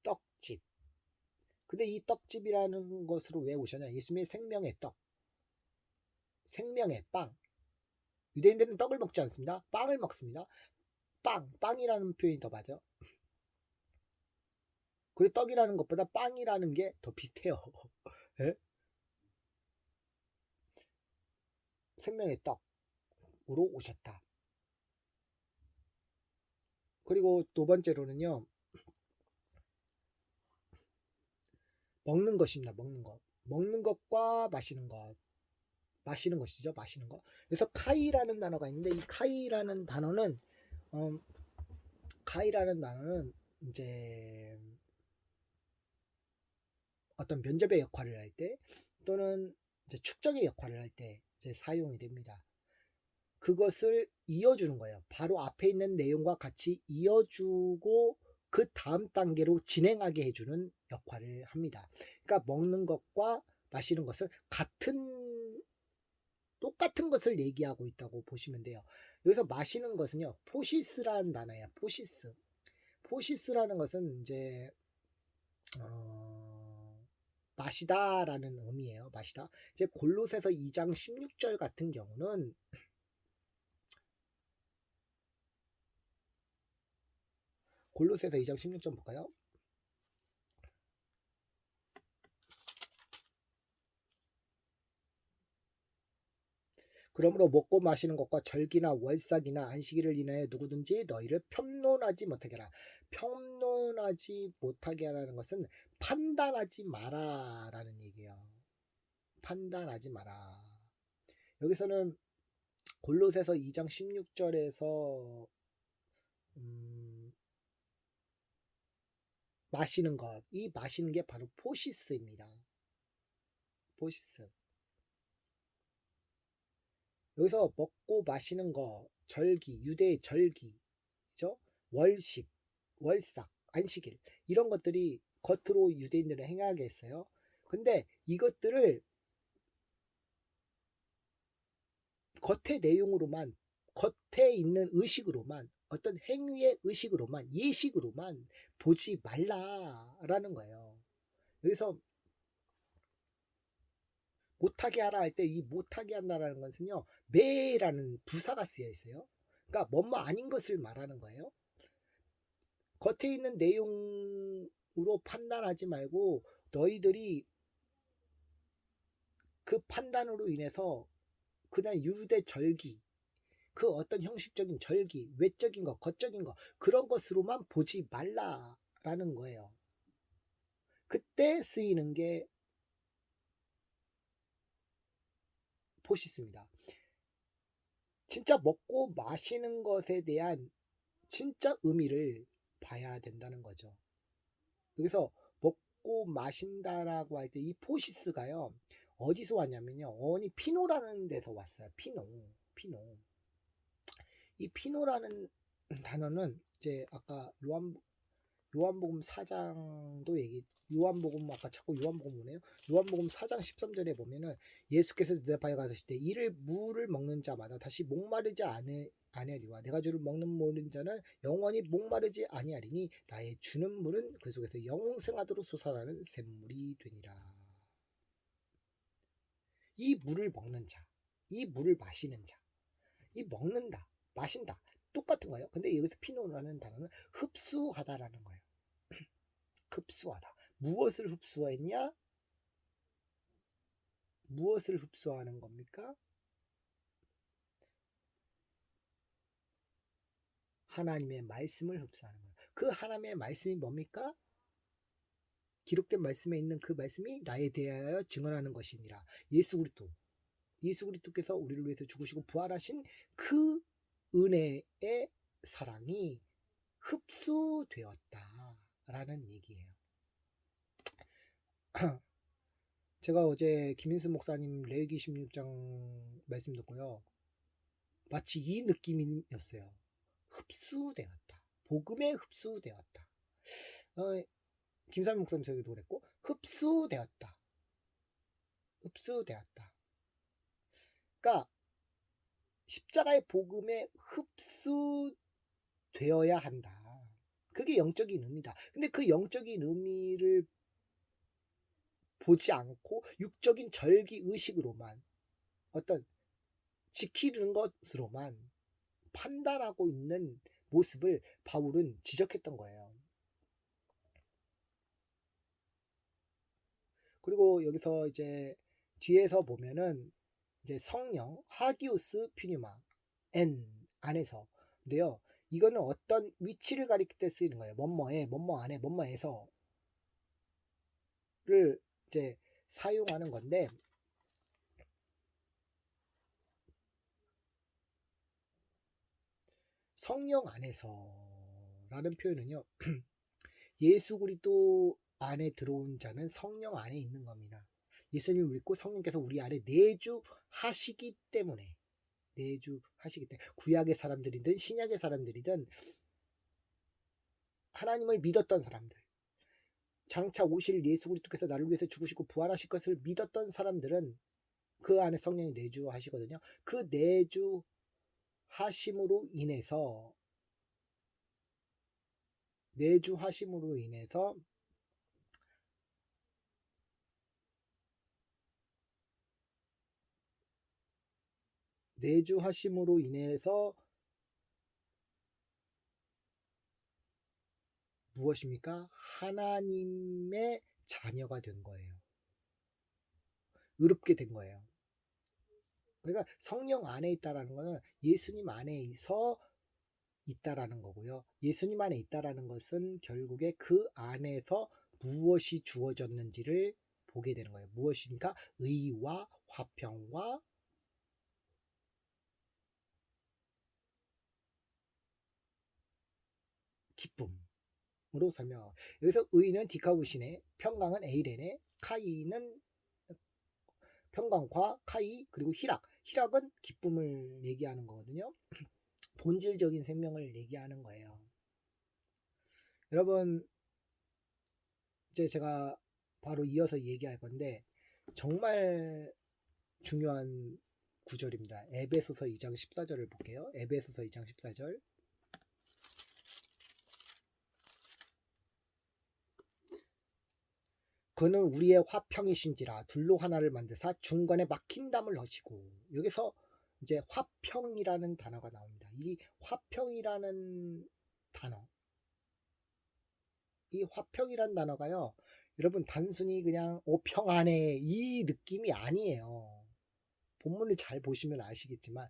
떡집. 근데 이 떡집이라는 것으로 왜 오셨냐? 예수님의 생명의 떡. 생명의 빵. 유대인들은 떡을 먹지 않습니다. 빵을 먹습니다. 빵이라는 표현이 더 맞아. 그리고 떡이라는 것보다 빵이라는 게 더 비슷해요. 예? 생명의 떡으로 오셨다. 그리고 두 번째로는요, 먹는 것입니다. 먹는 것. 먹는 것과 마시는 것. 마시는 것이죠. 마시는 것. 그래서 카이라는 단어가 있는데 이 카이라는 단어는 이제 어떤 면접의 역할을 할 때 또는 이제 축적의 역할을 할 때 이제 사용이 됩니다. 그것을 이어주는 거예요. 바로 앞에 있는 내용과 같이 이어주고 그 다음 단계로 진행하게 해주는 역할을 합니다. 그러니까 먹는 것과 마시는 것은 똑같은 것을 얘기하고 있다고 보시면 돼요. 여기서 마시는 것은요, 포시스라는 단어예요. 포시스라는 것은 이제 마시다라는 의미예요. 마시다. 이제 골로새서 2장 16절 같은 경우는 골로새서 2장 16절 볼까요? 그러므로 먹고 마시는 것과 절기나 월삭이나 안식일을 인하여 누구든지 너희를 편론하지 못하게 하라. 편론하지 못하게 하라는 것은 판단하지 마라라는 얘기예요. 판단하지 마라. 여기서는 골로새서 2장 16절에서 마시는 것, 이 마시는 게 바로 포시스입니다. 포시스. 여기서 먹고 마시는 거, 절기, 유대의 절기, 그죠? 월식, 월삭, 안식일 이런 것들이 겉으로 유대인들을 행하게 했어요. 근데 이것들을 겉의 내용으로만, 겉에 있는 의식으로만, 어떤 행위의 의식으로만, 예식으로만 보지 말라라는 거예요. 여기서 못하게 하라 할 때 이 못하게 한다라는 것은요, 매라는 부사가 쓰여 있어요. 그러니까 뭐뭐 아닌 것을 말하는 거예요. 겉에 있는 내용으로 판단하지 말고 너희들이 그 판단으로 인해서 그냥 유대 절기, 그 어떤 형식적인 절기, 외적인 것, 겉적인 것 그런 것으로만 보지 말라라는 거예요. 그때 쓰이는 게 포시스입니다. 진짜 먹고 마시는 것에 대한 진짜 의미를 봐야 된다는 거죠. 여기서 먹고 마신다라고 할 때 이 포시스가요, 어디서 왔냐면요, 어원이 피노라는 데서 왔어요. 피노. 이 피노라는 단어는 이제 아까 요한복음 4장도 요한복음 아까 자꾸 요한복음 오네요. 요한복음 4장 13절에 보면은 예수께서 대답하여 가시되 이를 물을 먹는 자마다 다시 목마르지 아니하리와 내가 주를 먹는 자는 영원히 목마르지 아니하리니 나의 주는 물은 그 속에서 영생하도록 솟아나는 샘물이 되니라. 이 물을 먹는 자, 이 물을 마시는 자, 이 먹는다, 마신다 똑같은 거예요. 근데 여기서 피노라는 단어는 흡수하다라는 거예요. 흡수하다. 무엇을 흡수했냐? 무엇을 흡수하는 겁니까? 하나님의 말씀을 흡수하는 거예요. 그 하나님의 말씀이 뭡니까? 기록된 말씀에 있는 그 말씀이 나에 대하여 증언하는 것이니라. 예수 그리스도께서 우리를 위해서 죽으시고 부활하신 그 은혜의 사랑이 흡수되었다라는 얘기예요. 제가 어제 김인수 목사님 레위기 16장 말씀 듣고요. 마치 이 느낌이었어요. 흡수되었다. 복음에 흡수되었다. 김삼일 목사님 저기도 그랬고, 흡수되었다. 그러니까 십자가의 복음에 흡수되어야 한다. 그게 영적인 의미다. 근데 그 영적인 의미를 보지 않고 육적인 절기 의식으로만 어떤 지키는 것으로만 판단하고 있는 모습을 바울은 지적했던 거예요. 그리고 여기서 이제 뒤에서 보면은 이제 성령 하기오스 퓨뉴마 N 안에서인데요. 이거는 어떤 위치를 가리킬 때 쓰이는 거예요. 뭐뭐에, 뭐뭐 안에, 뭐뭐에서를 이제 사용하는 건데, 성령 안에서라는 표현은요. 예수 그리스도 안에 들어온 자는 성령 안에 있는 겁니다. 예수님을 믿고 성령께서 우리 안에 내주하시기 때문에 구약의 사람들이든 신약의 사람들이든 하나님을 믿었던 사람들, 장차 오실 예수 그리스도께서 나를 위해서 죽으시고 부활하실 것을 믿었던 사람들은 그 안에 성령이 내주하시거든요. 그 내주하심으로 인해서 무엇입니까? 하나님의 자녀가 된 거예요. 의롭게 된 거예요. 그러니까 성령 안에 있다라는 것은 예수님 안에서 있다라는 거고요. 예수님 안에 있다라는 것은 결국에 그 안에서 무엇이 주어졌는지를 보게 되는 거예요. 무엇입니까? 의와 화평과 기쁨으로 설명하고, 여기서 의는 디카우시네, 평강은 에이레네, 카이는 평강과 카이, 그리고 희락은 기쁨을 얘기하는 거거든요. 본질적인 생명을 얘기하는 거예요. 여러분, 이제 제가 바로 이어서 얘기할 건데 정말 중요한 구절입니다. 에베소서 2장 14절을 볼게요. 에베소서 2장 14절. 그는 우리의 화평이신지라 둘로 하나를 만드사 중간에 막힌 담을 넣으시고, 여기서 이제 화평이라는 단어가 나옵니다. 이 화평이라는 단어가요, 여러분 단순히 그냥 평안해 이 느낌이 아니에요. 본문을 잘 보시면 아시겠지만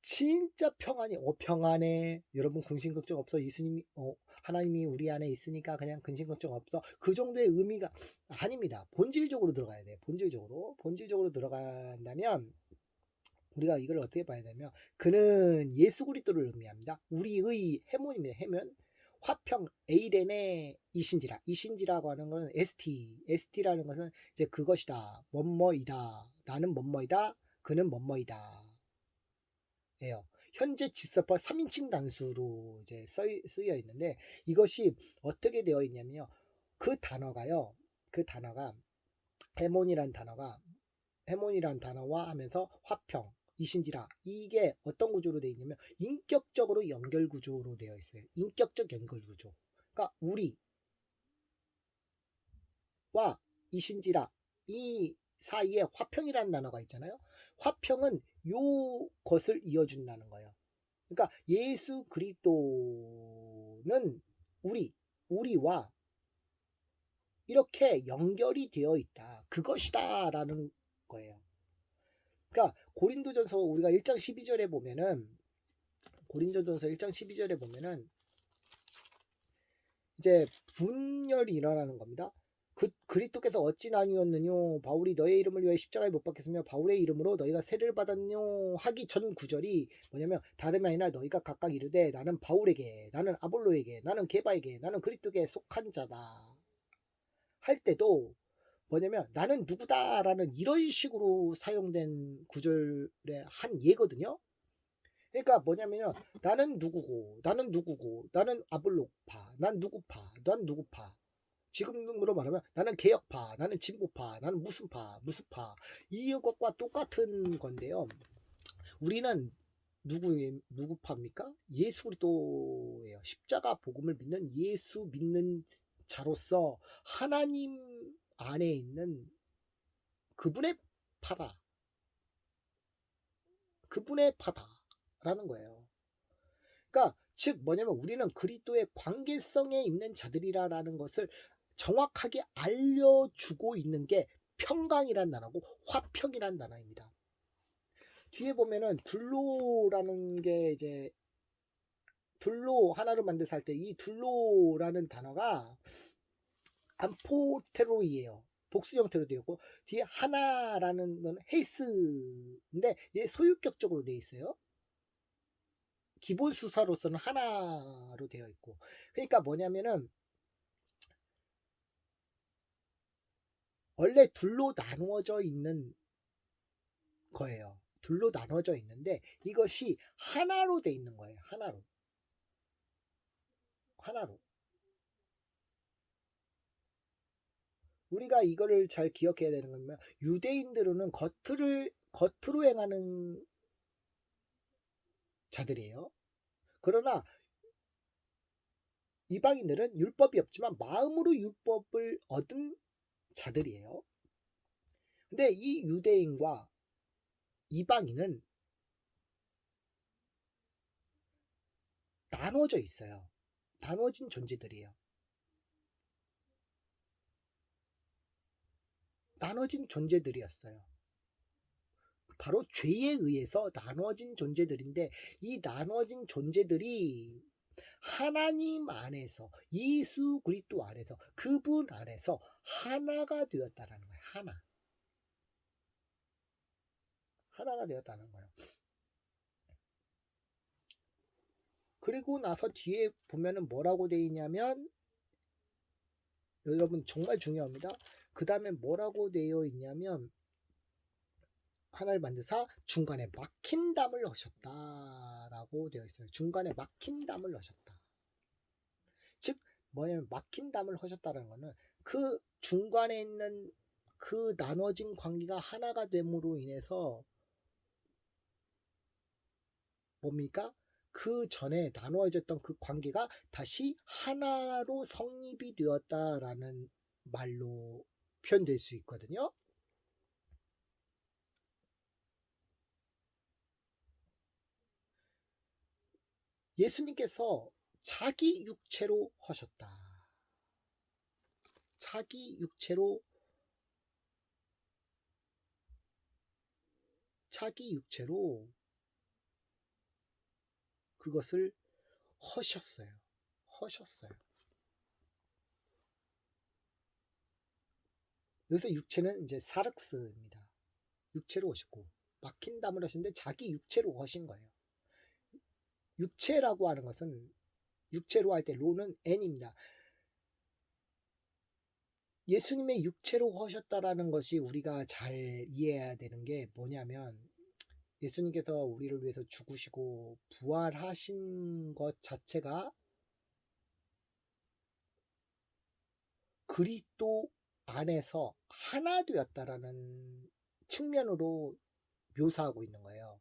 진짜 평안이, 평안해, 여러분 근심 걱정 없어, 예수님이 하나님이 우리 안에 있으니까 그냥 근심 걱정 없어, 그 정도의 의미가 아닙니다. 본질적으로 들어가야 돼요. 본질적으로 들어간다면 우리가 이걸 어떻게 봐야 되냐면, 그는 예수 그리스도를 의미합니다. 우리의 해몬입니다. 해몬, 화평, 에이렌의 이신지라고 하는 것은 ST라는 것은 이제 그것이다, 뭐뭐이다, 나는 뭐뭐이다, 그는 뭐뭐이다 예요. 현재 지서파 3인칭 단수로 이제 쓰여 있는데, 이것이 어떻게 되어 있냐면요. 그 단어가 해몬이란 단어와 하면서 화평, 이신지라, 이게 어떤 구조로 되어 있냐면 인격적으로 연결 구조로 되어 있어요. 인격적 연결 구조. 그러니까 우리와 이신지라, 이 사이에 화평이라는 단어가 있잖아요. 화평은 요것을 이어준다는 거예요. 그러니까 예수 그리스도는 우리와 이렇게 연결이 되어 있다, 그것이다 라는 거예요. 그러니까 고린도전서 우리가 1장 12절에 보면은, 고린도전서 1장 12절에 보면은 이제 분열이 일어나는 겁니다. 그리스도께서 어찌 나뉘었느뇨 바울이 너의 이름을 위해 십자가에 못 박혔으며 바울의 이름으로 너희가 세례를 받았뇨 하기 전 구절이 뭐냐면 다름이 아니라 너희가 각각 이르되 나는 바울에게 나는 아볼로에게 나는 게바에게 나는 그리스도에게 속한 자다 할 때도 뭐냐면 나는 누구다라는 이런 식으로 사용된 구절의 한 예거든요. 그러니까 뭐냐면요. 나는 누구고 나는 아볼로파 난 누구파 난 누구파 지금으로 말하면 나는 개혁파 나는 진보파 나는 무슨 파 이것과 똑같은 건데요. 우리는 누구 파입니까? 예수 그리스도예요. 십자가 복음을 믿는 예수 믿는 자로서 하나님 안에 있는 그분의 파다. 그분의 파다라는 거예요. 그러니까 즉 뭐냐면 우리는 그리스도의 관계성에 있는 자들이라는 것을 정확하게 알려주고 있는 게 평강이란 단어고 화평이란 단어입니다. 뒤에 보면은 둘로라는 게 이제 둘로 하나를 만들어서 할 때 이 둘로라는 단어가 암포테로이에요. 복수 형태로 되어 있고 뒤에 하나라는 건 헤이스인데 얘 소유격적으로 되어 있어요. 기본 수사로서는 하나로 되어 있고 그러니까 뭐냐면은 원래 둘로 나누어져 있는 거예요. 둘로 나눠져 있는데 이것이 하나로 돼 있는 거예요. 하나로. 우리가 이거를 잘 기억해야 되는 거면 유대인들은 겉으로 행하는 자들이에요. 그러나 이방인들은 율법이 없지만 마음으로 율법을 얻은 자들이에요. 근데 이 유대인과 이방인은 나눠져 있어요. 나눠진 존재들이에요. 나눠진 존재들이었어요. 바로 죄에 의해서 나눠진 존재들인데 이 나눠진 존재들이 하나님 안에서 예수 그리스도 안에서 그분 안에서 하나가 되었다라는 거예요. 하나가 되었다는 거예요. 그리고 나서 뒤에 보면은 뭐라고 되어 있냐면 여러분 정말 중요합니다. 그 다음에 뭐라고 되어 있냐면 하나를 만드사 중간에 막힌 담을 넣으셨다라고 되어 있어요. 중간에 막힌 담을 넣으셨다. 즉 뭐냐면 막힌 담을 하셨다는 거는 그 중간에 있는 그 나눠진 관계가 하나가 됨으로 인해서 뭡니까? 그 전에 나누어졌던 그 관계가 다시 하나로 성립이 되었다라는 말로 표현될 수 있거든요. 예수님께서 자기 육체로 하셨다. 자기 육체로 그것을 하셨어요. 여기서 육체는 이제 사륵스입니다. 육체로 오셨고 막힌 담을 하시는데 자기 육체로 하신 거예요. 육체라고 하는 것은 육체로 할 때 로는 n입니다. 예수님의 육체로 하셨다라는 것이 우리가 잘 이해해야 되는 게 뭐냐면 예수님께서 우리를 위해서 죽으시고 부활하신 것 자체가 그리스도 안에서 하나 되었다라는 측면으로 묘사하고 있는 거예요.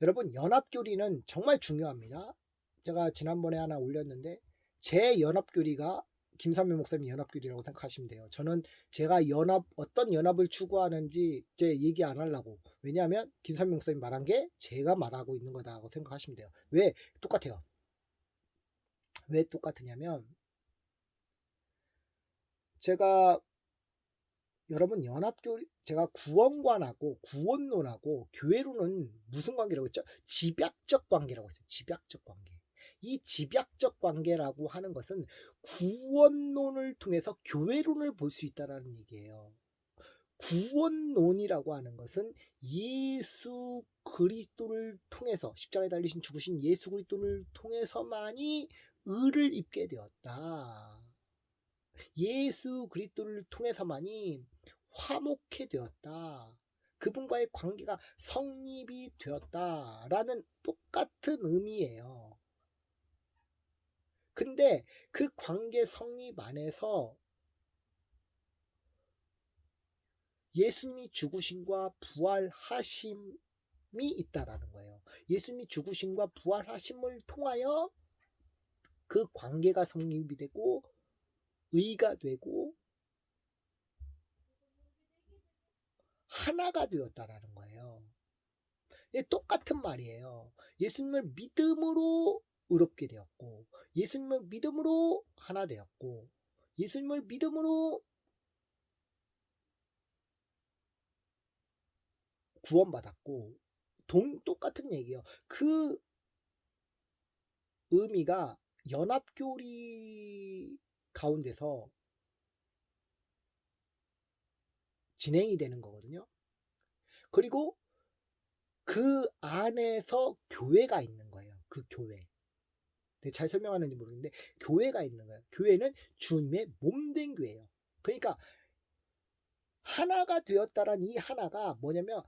여러분 연합교리는 정말 중요합니다. 제가 지난번에 하나 올렸는데 제 연합교리가 김삼면 목사님 연합교리라고 생각하시면 돼요. 저는 제가 어떤 연합을 추구하는지 이제 얘기 안 하려고. 왜냐하면 김삼면 목사님 말한 게 제가 말하고 있는 거다라고 생각하시면 돼요. 왜? 똑같아요. 왜 똑같으냐면 제가 여러분 연합교리 제가 구원관하고 구원론하고 교회론은 무슨 관계라고 했죠? 집약적 관계라고 했어요. 집약적 관계. 이 집약적 관계라고 하는 것은 구원론을 통해서 교회론을 볼 수 있다는 얘기예요. 구원론이라고 하는 것은 예수 그리스도를 통해서 십자가에 달리신 죽으신 예수 그리스도를 통해서만이 의를 입게 되었다. 예수 그리스도를 통해서만이 화목해 되었다. 그분과의 관계가 성립이 되었다라는 똑같은 의미예요. 근데 그 관계 성립 안에서 예수님이 죽으심과 부활하심이 있다라는 거예요. 예수님이 죽으심과 부활하심을 통하여 그 관계가 성립이 되고 의가 되고 하나가 되었다라는 거예요. 똑같은 말이에요. 예수님을 믿음으로 의롭게 되었고, 예수님을 믿음으로 하나 되었고, 예수님을 믿음으로 구원받았고, 똑같은 얘기예요. 그 의미가 연합교리 가운데서 진행이 되는 거거든요. 그리고 그 안에서 교회가 있는 거예요. 그 교회. 잘 설명하는지 모르겠는데 교회가 있는 거예요. 교회는 주님의 몸된 교회예요. 그러니까 하나가 되었다란 이 하나가 뭐냐면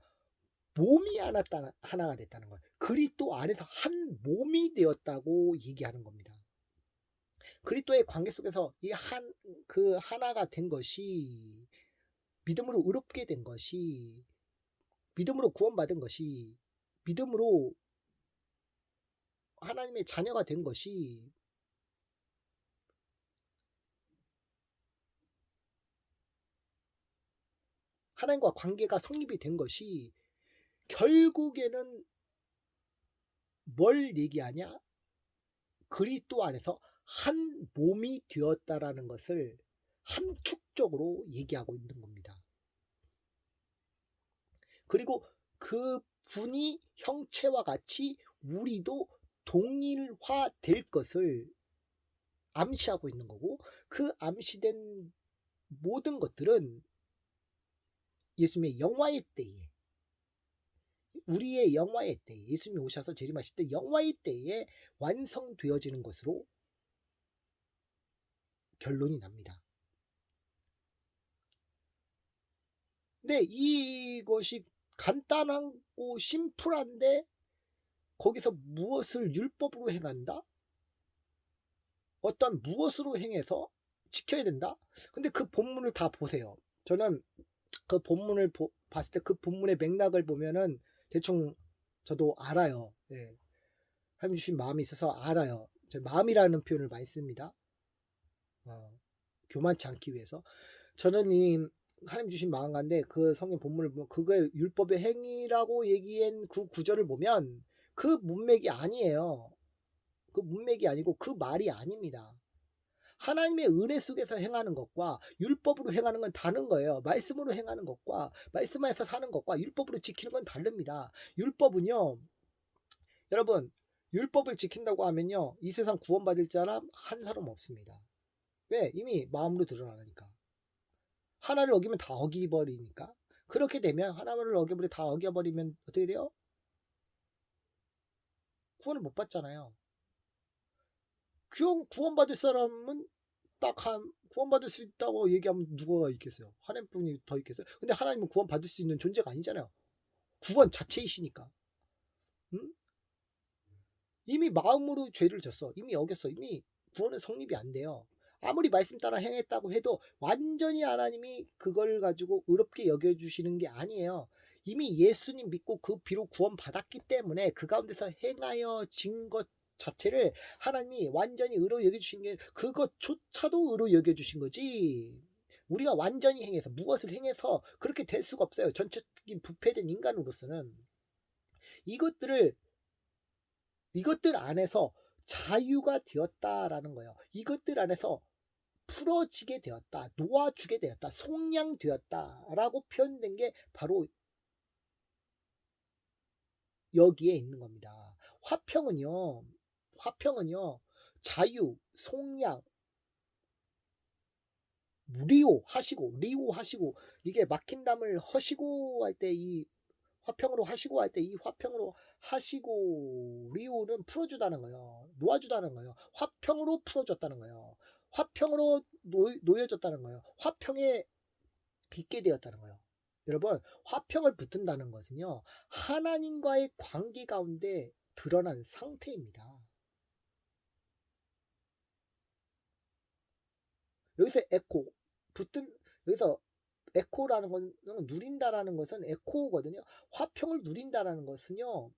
몸이 하나가 됐다는 거예요. 그리스도 안에서 한 몸이 되었다고 얘기하는 겁니다. 그리스도의 관계 속에서 그 하나가 된 것이 믿음으로 의롭게 된 것이 믿음으로 구원받은 것이 믿음으로 하나님의 자녀가 된 것이 하나님과 관계가 성립이 된 것이 결국에는 뭘 얘기하냐? 그리스도 안에서 한 몸이 되었다라는 것을 함축적으로 얘기하고 있는 겁니다. 그리고 그 분이 형체와 같이 우리도 동일화될 것을 암시하고 있는 거고, 그 암시된 모든 것들은 예수님의 영화의 때에, 우리의 영화의 때에, 예수님이 오셔서 재림하실 때 영화의 때에 완성되어지는 것으로 결론이 납니다. 근데 이것이 간단하고 심플한데 거기서 무엇을 율법으로 행한다? 어떤 무엇으로 행해서 지켜야 된다? 근데 그 본문을 다 보세요. 저는 그 본문을 봤을 때 그 본문의 맥락을 보면은 대충 저도 알아요. 예. 하나님 주신 마음이 있어서 알아요. 마음이라는 표현을 많이 씁니다. 교만치 않기 위해서. 저는 이 하나님 주신 마음 가운데 그 성경 본문을 보면 그거의 율법의 행위라고 얘기한 그 구절을 보면 그 문맥이 아니에요. 그 문맥이 아니고 그 말이 아닙니다. 하나님의 은혜 속에서 행하는 것과 율법으로 행하는 건 다른 거예요. 말씀으로 행하는 것과 말씀에서 사는 것과 율법으로 지키는 건 다릅니다. 율법은요, 여러분, 율법을 지킨다고 하면요, 이 세상 구원받을 사람 한 사람 없습니다. 왜? 이미 마음으로 드러나니까. 하나를 어기면 다 어기버리니까. 그렇게 되면 하나를 어겨버리 다 어겨버리면 어떻게 돼요? 구원을 못 받잖아요. 구원받을 사람은 딱 구원받을 수 있다고 얘기하면 누가 있겠어요? 하나님뿐이 더 있겠어요? 근데 하나님은 구원받을 수 있는 존재가 아니잖아요. 구원 자체이시니까. 응? 이미 마음으로 죄를 졌어. 이미 어겼어. 이미 구원은 성립이 안 돼요. 아무리 말씀 따라 행했다고 해도 완전히 하나님이 그걸 가지고 의롭게 여겨주시는 게 아니에요. 이미 예수님 믿고 그 비로 구원받았기 때문에 그 가운데서 행하여진 것 자체를 하나님이 완전히 의로 여겨주신 게 그것조차도 의로 여겨주신 거지. 우리가 완전히 행해서 무엇을 행해서 그렇게 될 수가 없어요. 전체적인 부패된 인간으로서는. 이것들 안에서 자유가 되었다라는 거예요. 이것들 안에서 풀어지게 되었다, 놓아주게 되었다, 속량되었다라고 표현된 게 바로 여기에 있는 겁니다. 화평은요, 자유, 속량, 리오하시고, 이게 막힌 담을 허시고 할 때 이 화평으로 하시고 할 때 이 화평으로 하시고 리오는 풀어주다는 거예요. 놓아주다는 거예요. 화평으로 풀어줬다는 거예요. 화평으로 놓여졌다는 거예요. 화평에 빚게 되었다는 거예요. 여러분, 화평을 붙든다는 것은요, 하나님과의 관계 가운데 드러난 상태입니다. 여기서 여기서 에코라는 건 누린다라는 것은 에코거든요. 화평을 누린다라는 것은요,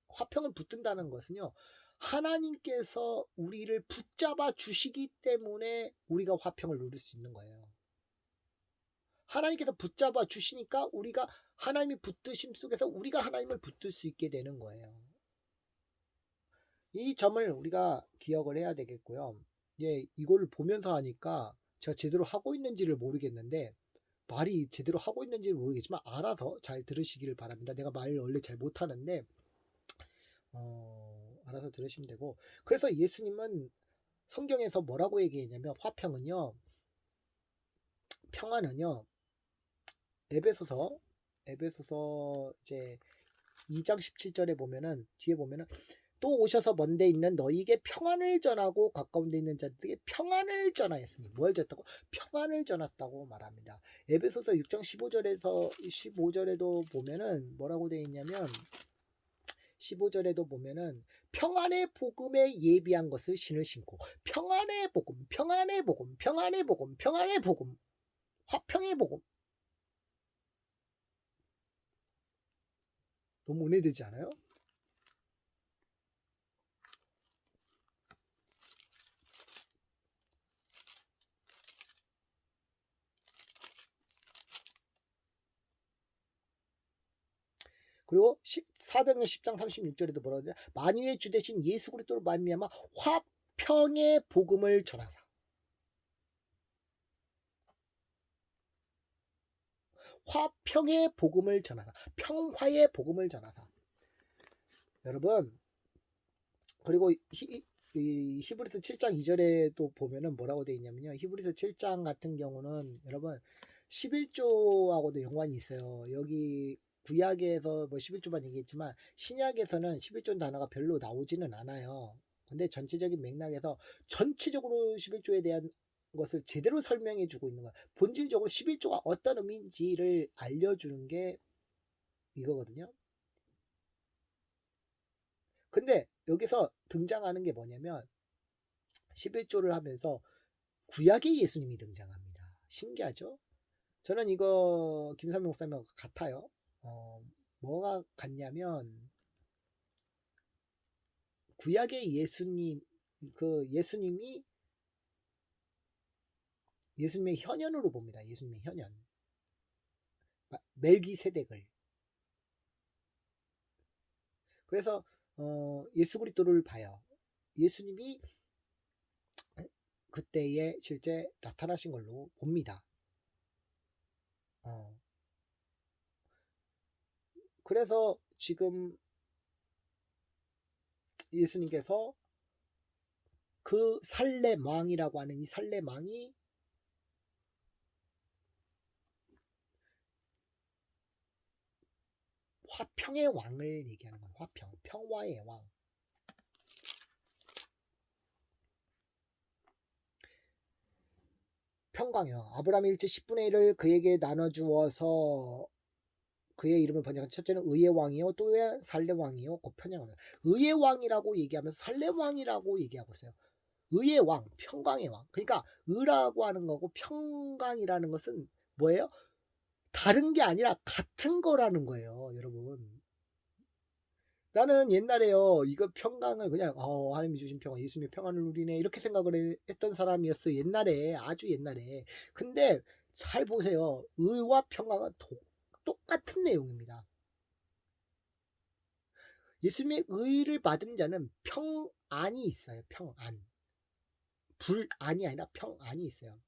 화평을 붙든다는 것은요, 하나님께서 우리를 붙잡아 주시기 때문에 우리가 화평을 누릴 수 있는 거예요. 하나님께서 붙잡아 주시니까 우리가 하나님이 붙드심 속에서 우리가 하나님을 붙들 수 있게 되는 거예요. 이 점을 우리가 기억을 해야 되겠고요. 예, 이걸 보면서 하니까 제가 제대로 하고 있는지를 모르겠는데, 말이 제대로 하고 있는지를 모르겠지만 알아서 잘 들으시기를 바랍니다. 내가 말을 원래 잘 못하는데 알아서 들으시면 되고, 그래서 예수님은 성경에서 뭐라고 얘기했냐면, 평안은요, 에베소서 이제 2장 17절에 보면은, 뒤에 보면은, 또 오셔서 먼데 있는 너희에게 평안을 전하고 가까운 데 있는 자들에게 평안을 전하였으니, 뭘 전했다고? 평안을 전했다고 말합니다. 에베소서 6장 15절에도 보면은 뭐라고 되어 있냐면, 15절에도 보면은 평안의 복음에 예비한 것을 신을 신고, 평안의 복음, 화평의 복음. 너무 은혜되지 않아요? 그리고 사도행전 10장 36절에도 뭐라고 하냐? 만유의 주 대신 예수 그리스도로 말미암아 화평의 복음을 전하사. 화평의 복음을 전하사. 평화의 복음을 전하사. 여러분, 그리고 히브리서 7장 2절에도 보면은 뭐라고 되어 있냐면요. 히브리서 7장 같은 경우는 여러분 11조하고도 연관이 있어요. 여기 구약에서 뭐 11조만 얘기했지만 신약에서는 11조 단어가 별로 나오지는 않아요. 근데 전체적인 맥락에서 전체적으로 11조에 대한 것을 제대로 설명해 주고 있는 거야. 본질적으로 11조가 어떤 의미인지를 알려주는 게 이거거든요. 근데 여기서 등장하는 게 뭐냐면 11조를 하면서 구약의 예수님이 등장합니다. 신기하죠? 저는 이거 김삼명 목사님하고 같아요. 뭐가 같냐면 구약의 예수님, 그 예수님의 현현으로 봅니다. 예수님의 현현. 멜기세덱을. 그래서 예수 그리스도를 봐요. 예수님이 그때에 실제 나타나신 걸로 봅니다. 그래서 지금 예수님께서 그 살렘 왕이라고 하는 이 살렘 왕이 화평의 왕을 얘기하는 거예요. 평화의 왕. 평강이요. 아브라함의 일체 10분의 1을 그에게 나눠주어서 그의 이름을 번역한 첫째는 의의 왕이요, 또 살렘 왕이요, 곧 편향하는. 의의 왕이라고 얘기하면서 살렘 왕이라고 얘기하고 있어요. 의의 왕, 평강의 왕. 그러니까 의라고 하는 거고 평강이라는 것은 뭐예요? 다른 게 아니라 같은 거라는 거예요, 여러분. 나는 옛날에요, 이거 평강을 그냥 하나님이 주신 평강, 예수님의 평안을 누리네 이렇게 생각을 했던 사람이었어요. 옛날에, 아주 옛날에. 근데 잘 보세요. 의와 평강은 똑같은 내용입니다. 예수님의 의를 받은 자는 평안이 있어요. 평안. 불안이 아니라 평안이 있어요.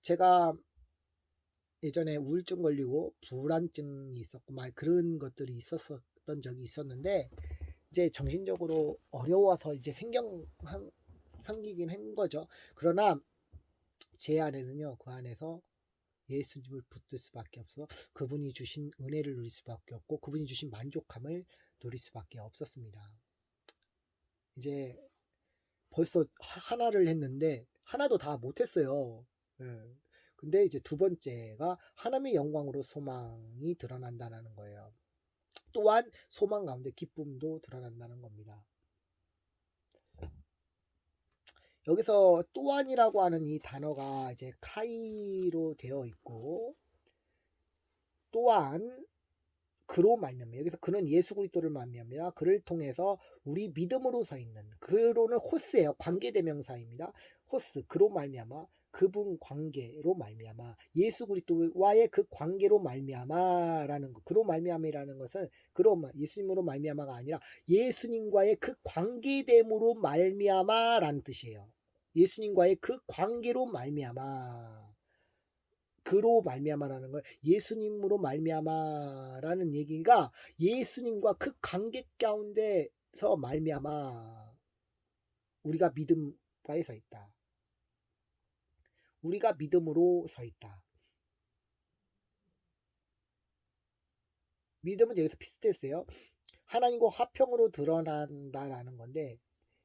제가 예전에 우울증 걸리고 불안증이 있었고 막 그런 것들이 있었던 적이 있었는데, 이제 정신적으로 어려워서 이제 생기긴 한 거죠. 그러나 제 안에는요, 그 안에서 예수님을 붙들 수밖에 없어, 그분이 주신 은혜를 누릴 수밖에 없고, 그분이 주신 만족함을 누릴 수밖에 없었습니다. 이제 벌써 하나를 했는데 하나도 다 못했어요. 예. 근데 이제 두 번째가 하나님의 영광으로 소망이 드러난다는 거예요. 또한 소망 가운데 기쁨도 드러난다는 겁니다. 여기서 또한이라고 하는 이 단어가 이제 카이로 되어 있고, 또한 그로 말미암아, 여기서 그는 예수 그리스도를 말미암아 그를 통해서 우리 믿음으로 서 있는, 그로는 호스예요. 관계대명사입니다. 호스, 그로 말미암아, 그분 관계로 말미암아, 예수 그리스도와의 그 관계로 말미암아라는 것. 그로 말미암이라는 것은 예수님으로 말미암아가 아니라 예수님과의 그 관계됨으로 말미암아라는 뜻이에요. 예수님과의 그 관계로 말미암아. 그로 말미암아라는 건 예수님으로 말미암아라는 얘기가, 예수님과 그 관계 가운데서 말미암아 우리가 믿음과에 서 있다. 우리가 믿음으로 서 있다. 믿음은 여기서 비슷했어요. 하나님과 화평으로 드러난다라는 건데,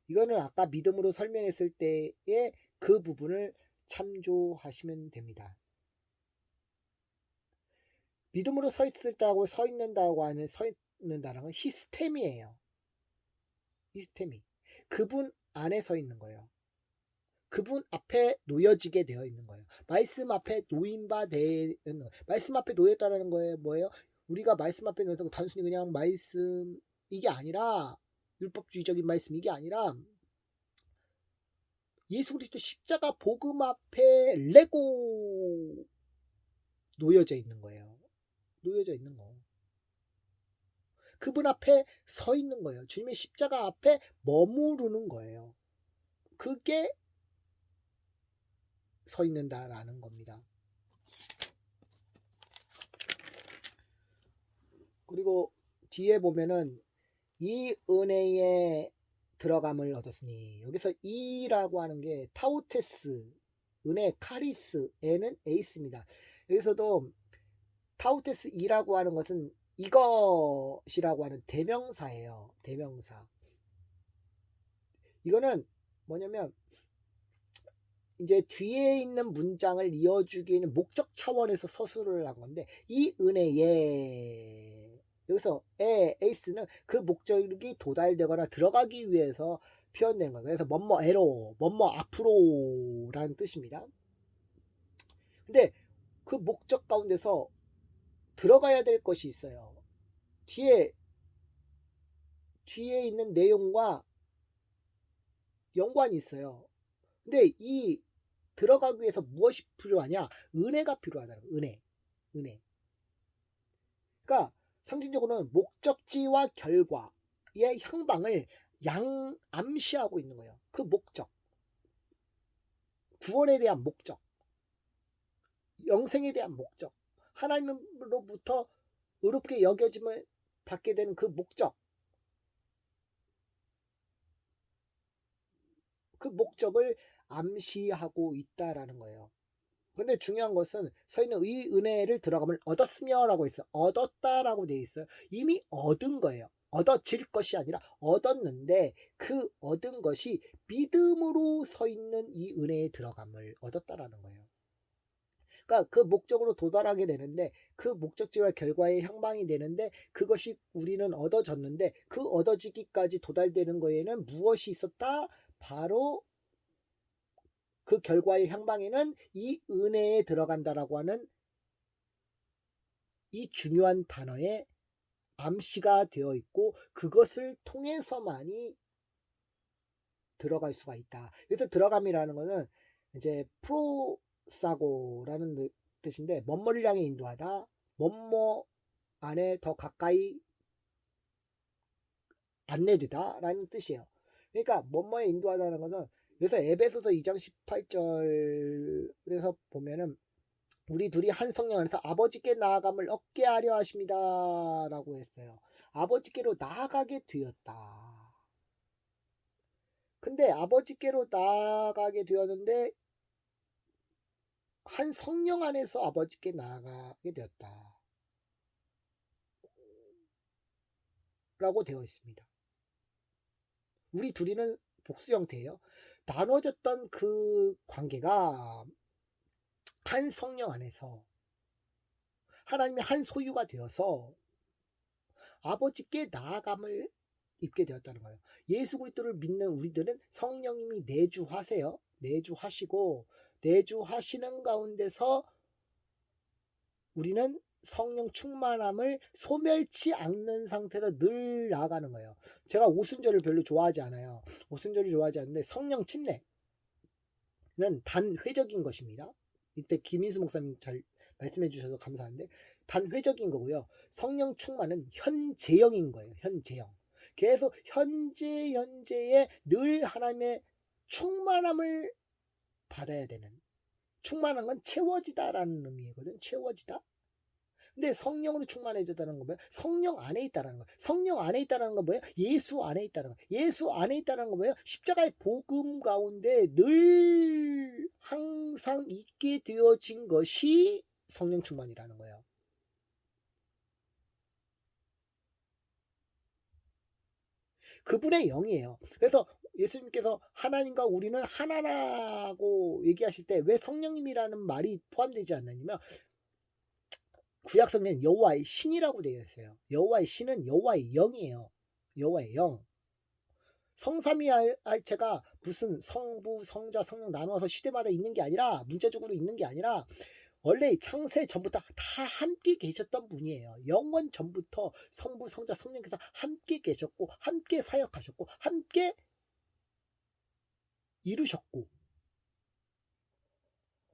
이거는 아까 믿음으로 설명했을 때의 그 부분을 참조하시면 됩니다. 믿음으로 서 있다고 서 있는다고 하는 서 있는다는 건 히스템이에요. 히스테미. 그분 안에 서 있는 거예요. 그분 앞에 놓여지게 되어 있는 거예요. 말씀 앞에 놓인 되는, 말씀 앞에 놓였다는 거예요. 뭐예요? 우리가 말씀 앞에 놓였다고 단순히 그냥 말씀, 이게 아니라, 율법주의적인 말씀, 이게 아니라 예수 그리스도 십자가 복음 앞에 레고 놓여져 있는 거예요. 놓여져 있는 거. 그분 앞에 서 있는 거예요. 주님의 십자가 앞에 머무르는 거예요. 그게 서 있는다라는 겁니다. 그리고 뒤에 보면은 이 은혜에 들어감을 얻었으니, 여기서 이라고 하는 게 타우테스, 은혜, 카리스에는 에이스입니다. 여기서도 타우테스 이라고 하는 것은 이것이라고 하는 대명사예요. 대명사. 이거는 뭐냐면 이제 뒤에 있는 문장을 이어주기에는 목적 차원에서 서술을 한 건데, 이 은혜에, 여기서 에이스는 그 목적이 도달되거나 들어가기 위해서 표현된 거예요. 그래서 뭐뭐에로, 뭐뭐 앞으로라는 뜻입니다. 근데 그 목적 가운데서 들어가야 될 것이 있어요. 뒤에 있는 내용과 연관이 있어요. 근데 이 들어가기 위해서 무엇이 필요하냐? 은혜가 필요하다는 거예요. 은혜. 그러니까 상징적으로는 목적지와 결과의 향방을 암시하고 있는 거예요. 그 목적, 구원에 대한 목적, 영생에 대한 목적, 하나님으로부터 의롭게 여겨짐을 받게 되는 그 목적, 그 목적을 암시하고 있다라는 거예요. 근데 중요한 것은 서 있는 이 은혜를 들어가면 얻었으며라고 있어요. 얻었다라고 되어 있어요. 이미 얻은 거예요. 얻어질 것이 아니라 얻었는데, 그 얻은 것이 믿음으로 서 있는 이 은혜에 들어감을 얻었다라는 거예요. 그러니까 그 목적으로 도달하게 되는데, 그 목적지와 결과의 향방이 되는데, 그것이 우리는 얻어졌는데, 그 얻어지기까지 도달되는 거에는 무엇이 있었다? 바로 그 결과의 향방에는 이 은혜에 들어간다라고 하는 이 중요한 단어에 암시가 되어 있고, 그것을 통해서만이 들어갈 수가 있다. 그래서 들어감이라는 것은 이제 프로사고라는 뜻인데, 뭐뭐를 향해 인도하다, 뭐뭐 안에 더 가까이 안내되다라는 뜻이에요. 그러니까 뭐뭐에 인도하다는 것은 그래서 에베소서 2장 18절에서 보면은 우리 둘이 한 성령 안에서 아버지께 나아감을 얻게 하려 하십니다 라고 했어요. 아버지께로 나아가게 되었다. 근데 아버지께로 나아가게 되었는데 한 성령 안에서 아버지께 나아가게 되었다 라고 되어 있습니다. 우리 둘이는 복수 형태예요. 나눠졌던 그 관계가 한 성령 안에서 하나님의 한 소유가 되어서 아버지께 나아감을 입게 되었다는 거예요. 예수 그리스도를 믿는 우리들은 성령님이 내주하세요. 내주하시고 내주하시는 가운데서 우리는 성령 충만함을 소멸치 않는 상태에서 늘 나아가는 거예요. 제가 오순절을 별로 좋아하지 않아요. 오순절을 좋아하지 않는데 성령 침례는 단회적인 것입니다. 이때 김인수 목사님 잘 말씀해 주셔서 감사한데 단회적인 거고요. 성령 충만은 현재형인 거예요. 현재형. 계속 현재에 늘 하나님의 충만함을 받아야 되는, 충만한 건 채워지다라는 의미거든. 채워지다. 근데 성령으로 충만해졌다는 건 뭐예요? 성령 안에 있다는 거예요. 성령 안에 있다는 건 뭐예요? 예수 안에 있다는 거예요. 예수 안에 있다는 건 뭐예요? 십자가의 복음 가운데 늘 항상 있게 되어진 것이 성령 충만이라는 거예요. 그분의 영이에요. 그래서 예수님께서 하나님과 우리는 하나라고 얘기하실 때 왜 성령님이라는 말이 포함되지 않느냐면 구약 성경은 여호와의 신이라고 되어 있어요. 여호와의 신은 여호와의 영이에요. 여호와의 영. 성삼위일체가 무슨 성부, 성자, 성령 나눠서 시대마다 있는 게 아니라 문자적으로 있는 게 아니라 원래 창세 전부터 다 함께 계셨던 분이에요. 영원 전부터 성부, 성자, 성령께서 함께 계셨고 함께 사역하셨고 함께 이루셨고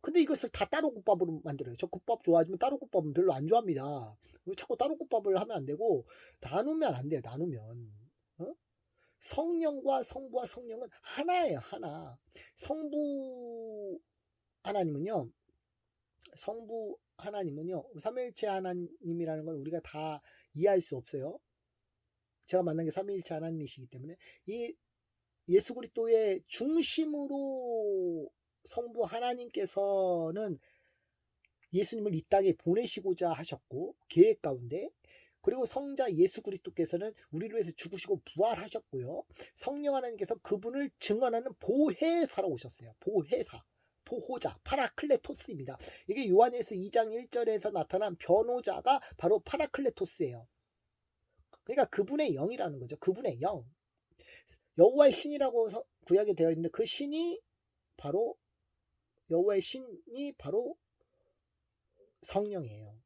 근데 이것을 다 따로 국밥으로 만들어요. 저 국밥 좋아하지만 따로 국밥은 별로 안 좋아합니다. 자꾸 따로 국밥을 하면 안 되고 나누면 안 돼요. 나누면. 어? 성령과 성부와 성령은 하나예요. 하나. 성부 하나님은요. 성부 하나님은요. 삼위일체 하나님이라는 걸 우리가 다 이해할 수 없어요. 제가 만난 게 삼위일체 하나님이시기 때문에 이 예수 그리스도의 중심으로 성부 하나님께서는 예수님을 이 땅에 보내시고자 하셨고 계획 가운데 그리고 성자 예수 그리스도께서는 우리를 위해서 죽으시고 부활하셨고요. 성령 하나님께서 그분을 증언하는 보혜사로 오셨어요. 보혜사. 보호자, 파라클레토스입니다. 이게 요한일서 2장 1절에서 나타난 변호자가 바로 파라클레토스예요. 그러니까 그분의 영이라는 거죠. 그분의 영. 여호와의 신이라고 구약에 되어 있는데 그 신이 바로 여호와의 신이 바로 성령이에요.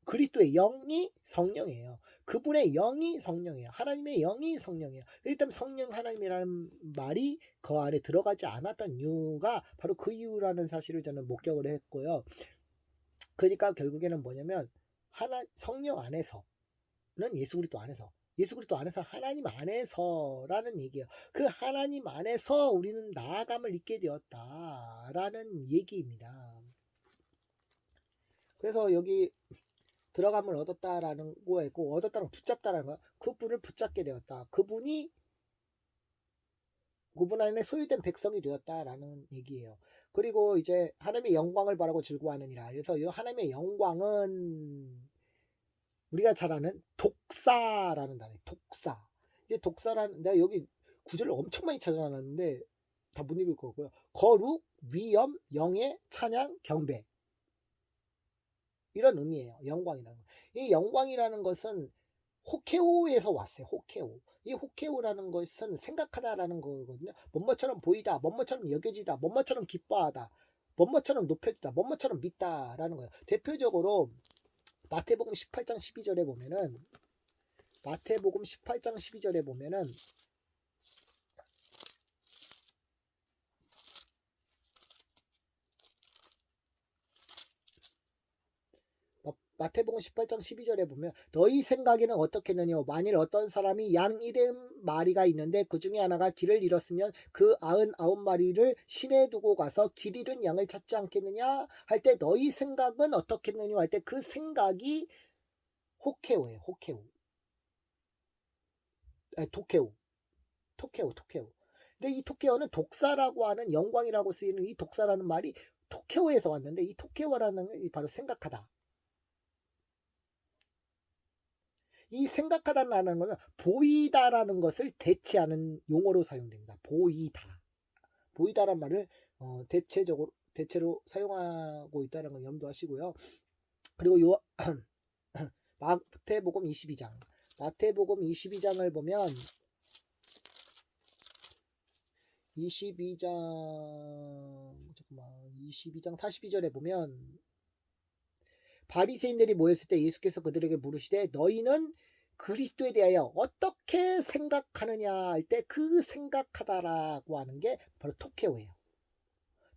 그리스도의 영이 성령이에요. 그분의 영이 성령이에요. 하나님의 영이 성령이에요. 일단 성령 하나님이라는 말이 그 안에 들어가지 않았던 이유가 바로 그 이유라는 사실을 저는 목격을 했고요. 그러니까 결국에는 뭐냐면 성령 안에서는 예수 그리스도 안에서 예수 그리스도 안에서 하나님 안에서라는 얘기예요. 그 하나님 안에서 우리는 나아감을 잊게 되었다라는 얘기입니다. 그래서 여기 들어감을 얻었다라는 거였고 얻었다는 붙잡다라는 거 그분을 붙잡게 되었다. 그분 안에 소유된 백성이 되었다라는 얘기예요. 그리고 이제 하나님의 영광을 바라고 즐거워하느니라. 그래서 이 하나님의 영광은 우리가 잘 아는 독사라는 단어예요. 독사. 이제 독사라는 내가 여기 구절을 엄청 많이 찾아놨는데 다 못 읽을 거고요. 거룩, 위엄, 영예, 찬양, 경배. 이런 의미예요. 영광이라는 거. 이 영광이라는 것은 호케오에서 왔어요. 호케오. 이 호케오라는 것은 생각하다라는 거거든요. 뭐뭐처럼 보이다, 뭐뭐처럼 여겨지다, 뭐뭐처럼 기뻐하다, 뭐뭐처럼 높여지다, 뭐뭐처럼 믿다라는 거예요. 대표적으로 마태복음 18장 12절에 보면은 마태복음 18장 12절에 보면은 마태복음 18장 12절에 보면 너희 생각에는 어떻겠느냐 만일 어떤 사람이 양 70마리가 있는데 그 중에 하나가 길을 잃었으면 그 99마리를 시내에 두고 가서 길 잃은 양을 찾지 않겠느냐 할 때 너희 생각은 어떻겠느냐 할 때 그 생각이 호케오예요. 호케오. 아니, 토케오. 근데 이 토케오는 독사라고 하는 영광이라고 쓰이는 이 독사라는 말이 토케오에서 왔는데 이 토케오라는 게 바로 생각하다. 이 생각하다라는 것은 보이다라는 것을 대체하는 용어로 사용됩니다. 보이다란 말을 대체로 사용하고 있다는 걸 염두하시고요. 그리고 요 마태복음 22장을 보면 22장 42절에 보면 바리새인들이 모였을 때 예수께서 그들에게 물으시되 너희는 그리스도에 대하여 어떻게 생각하느냐 할 때 그 생각하다라고 하는 게 바로 토케오예요.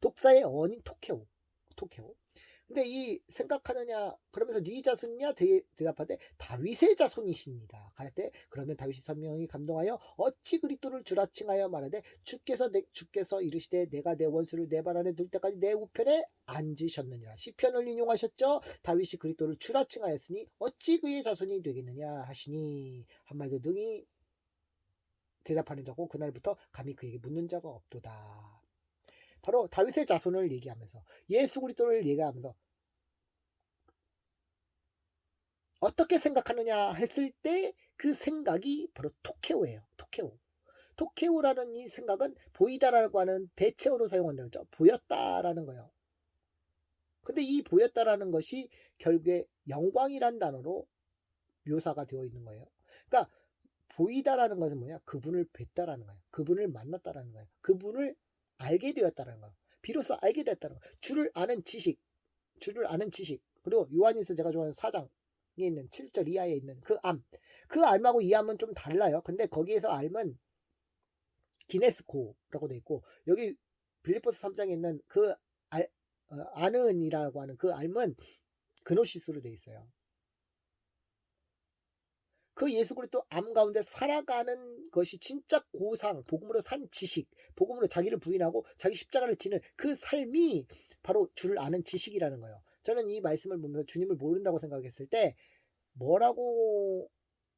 독사의 어원인 토케오. 근데 이 생각하느냐 그러면서 네 자손이냐 대답하되 다윗의 자손이십니다. 가라되 그러면 다윗이 선명히 감동하여 어찌 그리스도를 주라 칭하여 말하되 주께서 이르시되 내가 내 원수를 내 발 안에 둘 때까지 내 우편에 앉으셨느니라. 시편을 인용하셨죠. 다윗이 그리스도를 주라 칭하였으니 어찌 그의 자손이 되겠느냐 하시니 한마디로 능히 대답하는 자고 그날부터 감히 그에게 묻는 자가 없도다. 바로 다윗의 자손을 얘기하면서 예수 그리스도를 얘기하면서 어떻게 생각하느냐 했을 때 그 생각이 바로 토케오예요. 토케오라는 이 생각은 보이다라고 하는 대체어로 사용한다고 했죠. 보였다라는 거예요. 근데 이 보였다라는 것이 결국에 영광이란 단어로 묘사가 되어 있는 거예요. 그러니까 보이다라는 것은 뭐냐? 그분을 뵀다라는 거예요. 그분을 만났다라는 거예요. 그분을 알게 되었다는 거예요. 비로소 알게 됐다는 거예요. 주를 아는 지식. 그리고 요한일서 제가 좋아하는 4장에 있는 7절 이하에 있는 그 암. 그 암하고 이 암은 좀 달라요. 근데 거기에서 암은 기네스코라고 돼 있고 여기 빌립보서 3장에 있는 그 아는이라고 하는 그 암은 그노시스로 돼 있어요. 그 예수 그리스도 암 가운데 살아가는 것이 진짜 고상, 복음으로 산 지식, 복음으로 자기를 부인하고 자기 십자가를 지는 그 삶이 바로 주를 아는 지식이라는 거예요. 저는 이 말씀을 보면서 주님을 모른다고 생각했을 때 뭐라고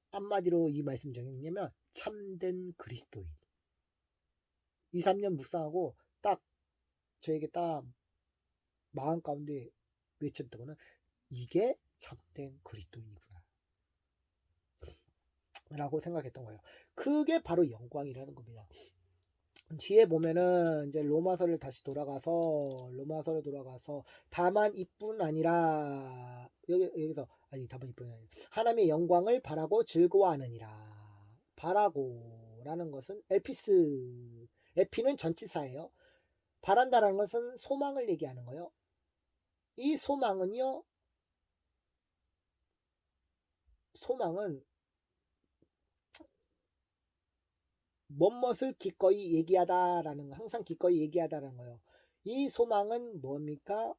한마디로 이 말씀 정했냐면 참된 그리스도인. 2, 3년 묵상하고 딱 저에게 딱 마음 가운데 외쳤던 거는 이게 참된 그리스도인이구나 라고 생각했던 거예요. 그게 바로 영광이라는 겁니다. 뒤에 보면은 이제 로마서를 돌아가서 다만 이뿐 아니라 여기서 아니 다만 이뿐 아니라 하나님의 영광을 바라고 즐거워하느니라. 바라고라는 것은 에피는 전치사예요. 바란다라는 것은 소망을 얘기하는 거예요. 이 소망은 뭐뭇을 기꺼이 얘기하다라는 거, 항상 기꺼이 얘기하다라는 거예요. 이 소망은 뭡니까?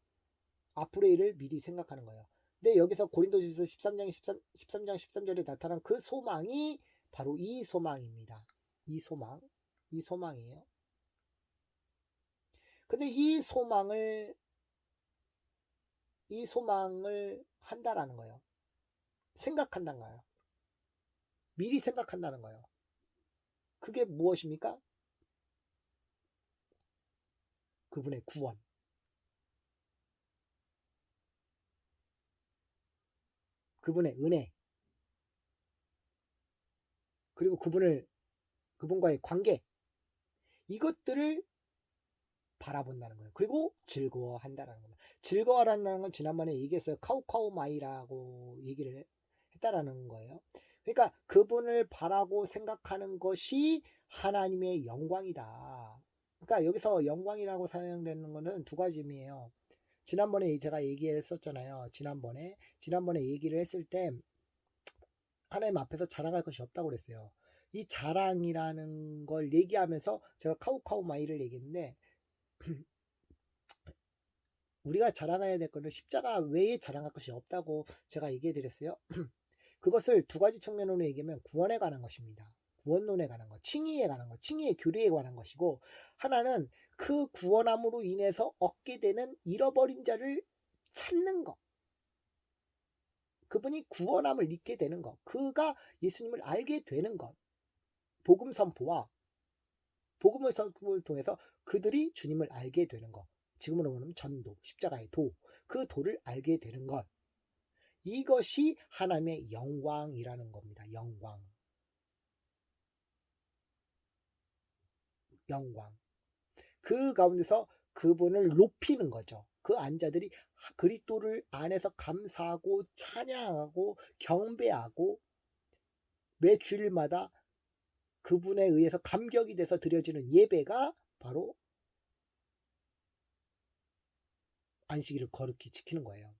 앞으로의 일을 미리 생각하는 거예요. 근데 여기서 고린도전서 13장 13절에 나타난 그 소망이 바로 이 소망입니다. 이 소망이에요. 근데 이 소망을 한다라는 거예요. 생각한다는 거예요. 미리 생각한다는 거예요. 그게 무엇입니까? 그분의 구원. 그분의 은혜. 그리고 그분과의 관계. 이것들을 바라본다는 거예요. 그리고 즐거워한다는 겁니다. 즐거워한다는 건 지난번에 얘기했어요. 카우카우마이라고 얘기를 했다라는 거예요. 그러니까 그분을 바라고 생각하는 것이 하나님의 영광이다. 그러니까 여기서 영광이라고 사용되는 것은 두 가지 의미예요. 지난번에 제가 얘기했었잖아요. 지난번에 얘기를 했을 때 하나님 앞에서 자랑할 것이 없다고 그랬어요. 이 자랑이라는 걸 얘기하면서 제가 카우카우마이를 얘기했는데 우리가 자랑해야 될 거는 십자가 외에 자랑할 것이 없다고 제가 얘기해 드렸어요. 그것을 두 가지 측면으로 얘기하면 구원에 관한 것입니다. 구원론에 관한 것, 칭의에 관한 것, 칭의의 교리에 관한 것이고, 하나는 그 구원함으로 인해서 얻게 되는 잃어버린 자를 찾는 것. 그분이 구원함을 잊게 되는 것. 그가 예수님을 알게 되는 것. 복음 선포와 복음의 선포를 통해서 그들이 주님을 알게 되는 것. 지금으로 보면 전도, 십자가의 도. 그 도를 알게 되는 것. 이것이 하나님의 영광이라는 겁니다. 영광. 영광. 그 가운데서 그분을 높이는 거죠. 그 안자들이 그리스도를 안에서 감사하고 찬양하고 경배하고 매 주일마다 그분에 의해서 감격이 돼서 드려지는 예배가 바로 안식일을 거룩히 지키는 거예요.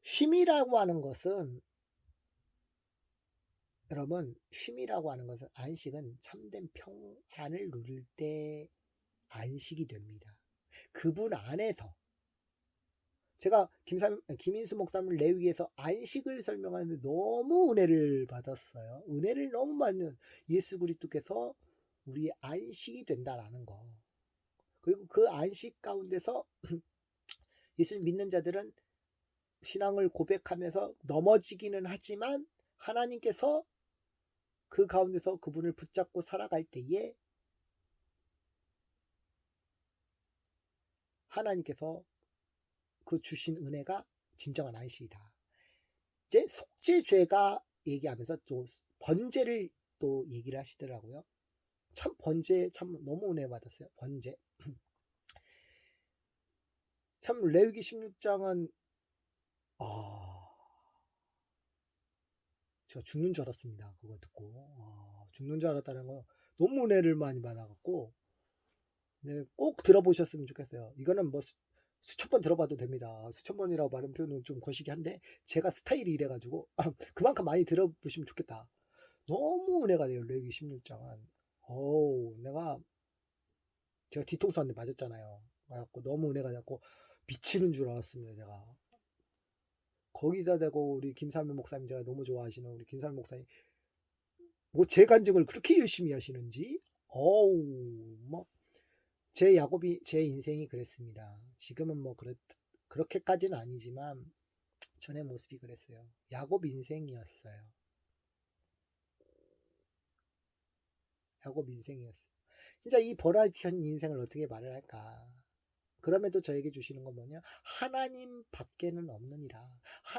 쉼이라고 하는 것은, 여러분, 쉼이라고 하는 것은, 안식은 참된 평안을 누릴 때 안식이 됩니다. 그분 안에서. 제가 김인수 목사님 레위기에서 안식을 설명하는데 너무 은혜를 받았어요. 은혜를 너무 받는, 예수 그리스도께서 우리의 안식이 된다라는 거. 그리고 그 안식 가운데서 예수를 믿는 자들은 신앙을 고백하면서 넘어지기는 하지만 하나님께서 그 가운데서 그분을 붙잡고 살아갈 때에 하나님께서 그 주신 은혜가 진정한 안식이다. 이제 속죄죄가 얘기하면서 또 번제를 또 얘기를 하시더라고요. 참 번제 참 너무 은혜 받았어요. 번제. 참 레위기 16장은 제가 죽는 줄 알았습니다. 그거 듣고 죽는 줄 알았다는 거 너무 은혜를 많이 받아갖고 네, 꼭 들어보셨으면 좋겠어요. 이거는 뭐 수천 번 들어봐도 됩니다. 수천 번이라고 말하는 표현은 좀 거시기 한데 제가 스타일이 이래가지고 그만큼 많이 들어보시면 좋겠다. 너무 은혜가 돼요. 레위기 16장은. 제가 뒤통수 한 대 맞았잖아요. 그래갖고 너무 은혜가 돼갖고 미치는 줄 알았습니다. 내가. 거기다 대고 우리 김삼일 목사님, 제가 너무 좋아하시는 우리 김삼일 목사님, 뭐 재간증을 그렇게 열심히 하시는지, 제 인생이 그랬습니다. 지금은 뭐 그렇게까지는 아니지만 전의 모습이 그랬어요. 야곱 인생이었어요. 야곱 인생이었어요. 진짜 이 버라이티한 인생을 어떻게 말을 할까? 그럼에도 저에게 주시는 건 뭐냐? 하나님 밖에는 없느니라.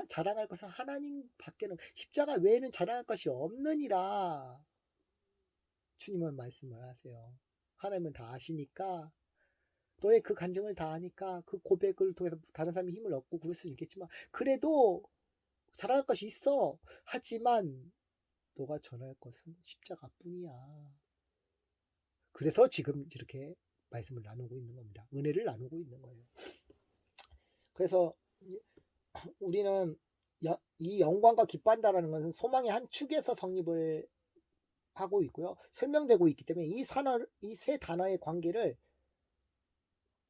자랑할 것은 하나님 밖에는, 십자가 외에는 자랑할 것이 없느니라. 주님은 말씀을 하세요. 하나님은 다 아시니까, 너의 그 간증을 다 아니까 그 고백을 통해서 다른 사람이 힘을 얻고 그럴 수는 있겠지만, 그래도 자랑할 것이 있어. 하지만 너가 전할 것은 십자가뿐이야. 그래서 지금 이렇게 말씀을 나누고 있는 겁니다. 은혜를 나누고 있는 거예요. 그래서 우리는 이 영광과 기뻐한다라는 것은 소망의 한 축에서 성립을 하고 있고요. 설명되고 있기 때문에 이 세 단어의 관계를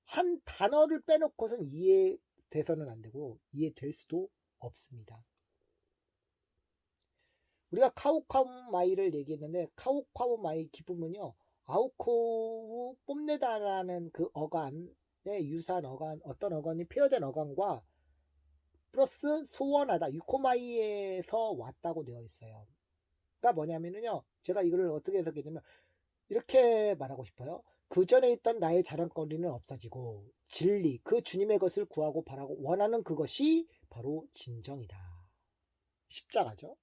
한 단어를 빼놓고선 이해돼서는 안 되고 이해될 수도 없습니다. 우리가 카우카우마이를 얘기했는데, 카우카우마이 기쁨은요, 아우코우 뽐내다라는 그 어간의 유사한 어간, 어떤 어간이 폐허된 어간과 플러스 소원하다, 유코마이에서 왔다고 되어 있어요. 그러니까 뭐냐면요, 제가 이거를 어떻게 해석했냐면 이렇게 말하고 싶어요. 그 전에 있던 나의 자랑거리는 없어지고 진리, 그 주님의 것을 구하고 바라고 원하는 그것이 바로 진정이다. 십자가죠.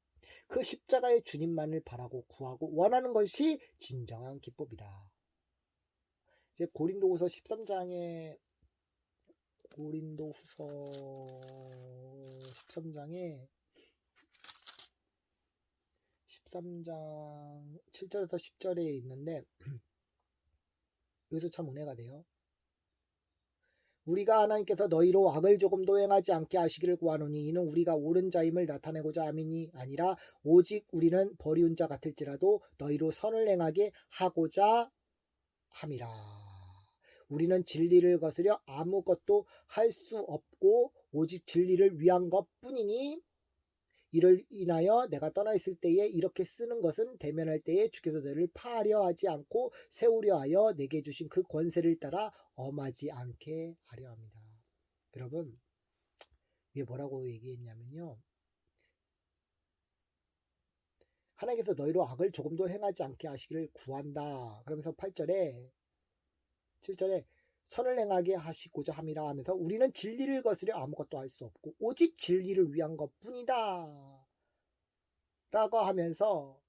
그 십자가의 주님만을 바라고 구하고 원하는 것이 진정한 기쁨이다. 이제 고린도후서 13장에 13장 7절에서 10절에 있는데 여기서 참 은혜가 돼요. 우리가 하나님께서 너희로 악을 조금도 행하지 않게 하시기를 구하노니 이는 우리가 옳은 자임을 나타내고자 함이 아니라 오직 우리는 버리운 자 같을지라도 너희로 선을 행하게 하고자 함이라. 우리는 진리를 거스려 아무것도 할 수 없고 오직 진리를 위한 것뿐이니 이를 인하여 내가 떠나 있을 때에 이렇게 쓰는 것은 대면할 때에 주께서 너를 파하려 하지 않고 세우려 하여 내게 주신 그 권세를 따라 엄하지 않게 하려 합니다. 여러분, 이게 뭐라고 얘기했냐면요. 하나님께서 너희로 악을 조금도 행하지 않게 하시기를 구한다. 그러면서 8절에 7절에 선을 행하게 하시고자 함이라 하면서 우리는 진리를 거스려 아무것도 할 수 없고 오직 진리를 위한 것뿐이다. 라고 하면서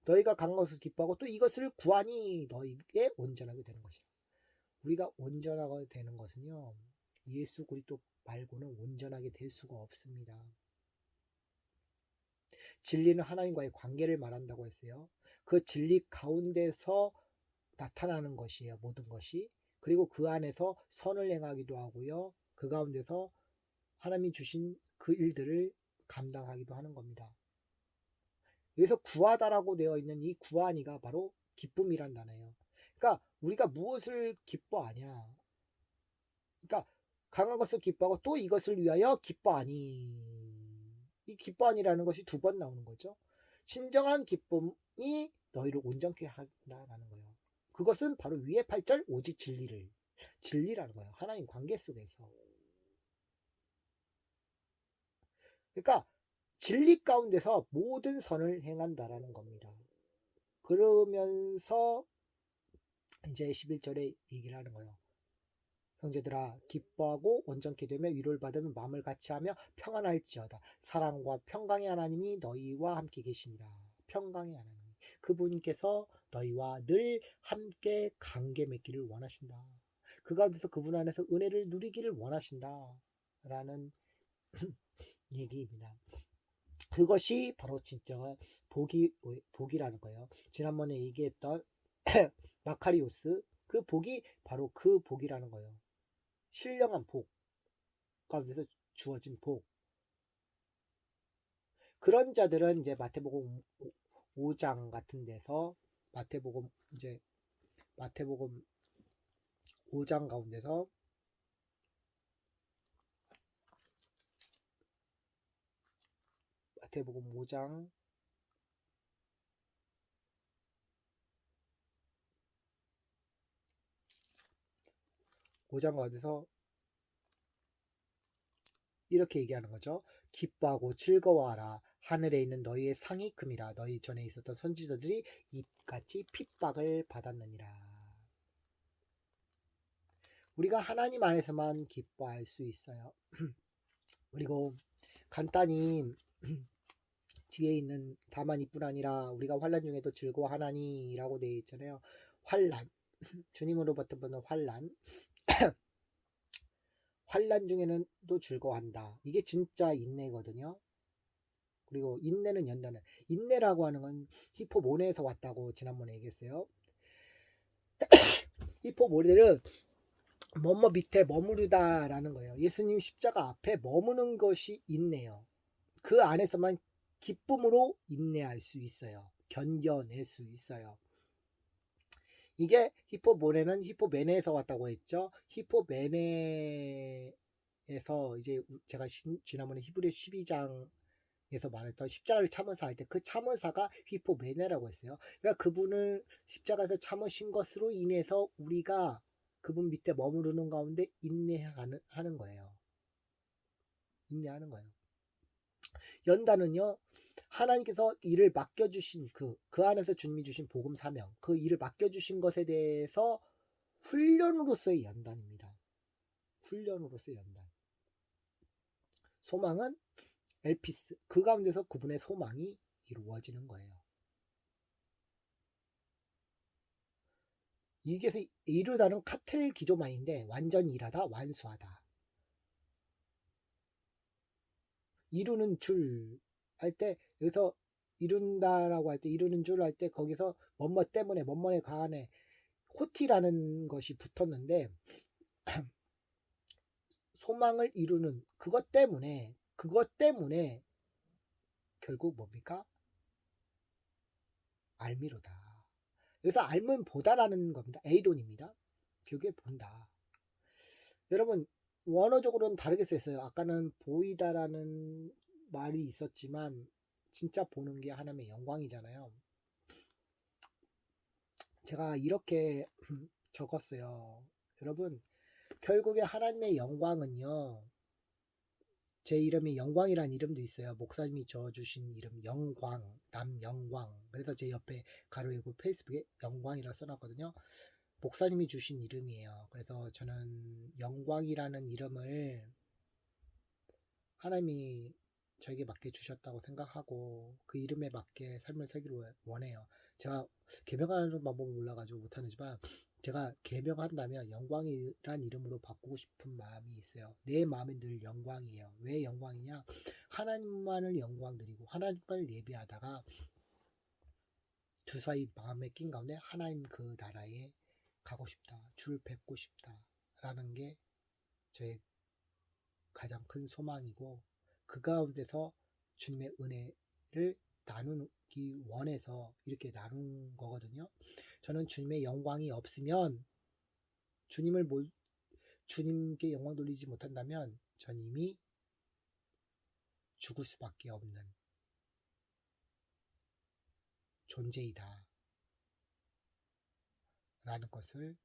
너희가 강한 것을 기뻐하고 또 이것을 구하니 너희에게 온전하게 되는 것이다. 우리가 온전하게 되는 것은요. 예수 그리스도 말고는 온전하게 될 수가 없습니다. 진리는 하나님과의 관계를 말한다고 했어요. 그 진리 가운데서 나타나는 것이에요. 모든 것이. 그리고 그 안에서 선을 행하기도 하고요. 그 가운데서 하나님이 주신 그 일들을 감당하기도 하는 겁니다. 여기서 구하다라고 되어 있는 이 구하니가 바로 기쁨이란 단어예요. 그러니까 우리가 무엇을 기뻐하냐. 그러니까 강한 것을 기뻐하고 또 이것을 위하여 기뻐하니. 이 기뻐하니라는 것이 두 번 나오는 거죠. 진정한 기쁨이 너희를 온전케 한다라는 거예요. 그것은 바로 위에 8절 오직 진리라는 거예요. 하나님 관계 속에서. 그러니까 진리 가운데서 모든 선을 행한다라는 겁니다. 그러면서 이제 11절에 얘기를 하는 거예요. 형제들아 기뻐하고 온전케 되며 위로를 받으며 마음을 같이하며 평안할지어다. 사랑과 평강의 하나님이 너희와 함께 계시니라. 평강의 하나님. 그분께서 너희와 늘 함께 관계 맺기를 원하신다. 그 가운데서 그분 안에서 은혜를 누리기를 원하신다. 라는 얘기입니다. 그것이 바로 진짜 복이라는 거예요. 지난번에 얘기했던 마카리오스 그 복이 바로 그 복이라는 거예요. 신령한 복 가운데서 주어진 복. 그런 자들은 이제 마태복음 5장 같은 데서 마태복음 5장 가운데서 마태복음 5장 가운데서 이렇게 얘기하는 거죠. 기뻐하고 즐거워하라. 하늘에 있는 너희의 상이 큼이라. 너희 전에 있었던 선지자들이 이같이 핍박을 받았느니라. 우리가 하나님 안에서만 기뻐할 수 있어요. 그리고 간단히 뒤에 있는 다만 이뿐 아니라 우리가 환난 중에도 즐거워하나니라고 되어 있잖아요. 환난 주님으로부터 받는 환난 중에는 또 즐거워한다. 이게 진짜 인내거든요. 그리고 인내는 연단은 인내라고 하는 건 히포모네에서 왔다고 지난번에 얘기했어요. 히포모네는 뭐뭐 밑에 머무르다라는 거예요. 예수님 십자가 앞에 머무는 것이 인내요. 그 안에서만 기쁨으로 인내할 수 있어요. 견뎌낼 수 있어요. 이게 히포모네는 히포메네에서 왔다고 했죠. 히포메네에서 이제 제가 지난번에 히브리 12장에서 말했던 십자가를 참으사 할 때 그 참으사가 히포메네라고 했어요. 그러니까 그분을 십자가에서 참으신 것으로 인해서 우리가 그분 밑에 머무르는 가운데 인내하는 거예요. 인내하는 거예요. 연단은요. 하나님께서 일을 맡겨주신 그 안에서 주님이 주신 복음 사명, 그 일을 맡겨주신 것에 대해서 훈련으로서의 연단입니다. 훈련으로서의 연단. 소망은 엘피스, 그 가운데서 그분의 소망이 이루어지는 거예요. 이게 이루다는 카텔 기조마인데 완전히 일하다, 완수하다. 이루는 줄 할 때 여기서 이룬다라고 할 때 이루는 줄 할 때 거기서 뭐뭐 때문에 뭐뭐에 관해 호티라는 것이 붙었는데 소망을 이루는 그것 때문에 결국 뭡니까? 알미로다. 여기서 알면 보다라는 겁니다. 에이돈입니다. 결국에 본다. 여러분 원어적으로는 다르게 쓰였어요. 아까는 보이다라는 말이 있었지만 진짜 보는 게 하나님의 영광이잖아요. 제가 이렇게 적었어요. 여러분 결국에 하나님의 영광은요. 제 이름이 영광이라는 이름도 있어요. 목사님이 저주신 이름 영광, 남영광. 그래서 제 옆에 가로이고 페이스북에 영광이라 써놨거든요. 목사님이 주신 이름이에요. 그래서 저는 영광이라는 이름을 하나님이 저에게 맞게 주셨다고 생각하고 그 이름에 맞게 삶을 살기를 원해요. 제가 개명하는 방법을 몰라가지고 못하지만 제가 개명한다면 영광이란 이름으로 바꾸고 싶은 마음이 있어요. 내 마음은 늘 영광이에요. 왜 영광이냐? 하나님만을 영광 드리고 하나님을 예배하다가 주사위 마음에 낀 가운데 하나님 그 나라에 가고 싶다. 주를 뵙고 싶다. 라는 게 저의 가장 큰 소망이고 그 가운데서 주님의 은혜를 나누기 원해서 이렇게 나눈 거거든요. 저는 주님의 영광이 없으면 주님께 영광 돌리지 못한다면 전 이미 죽을 수밖에 없는 존재이다 라는 것을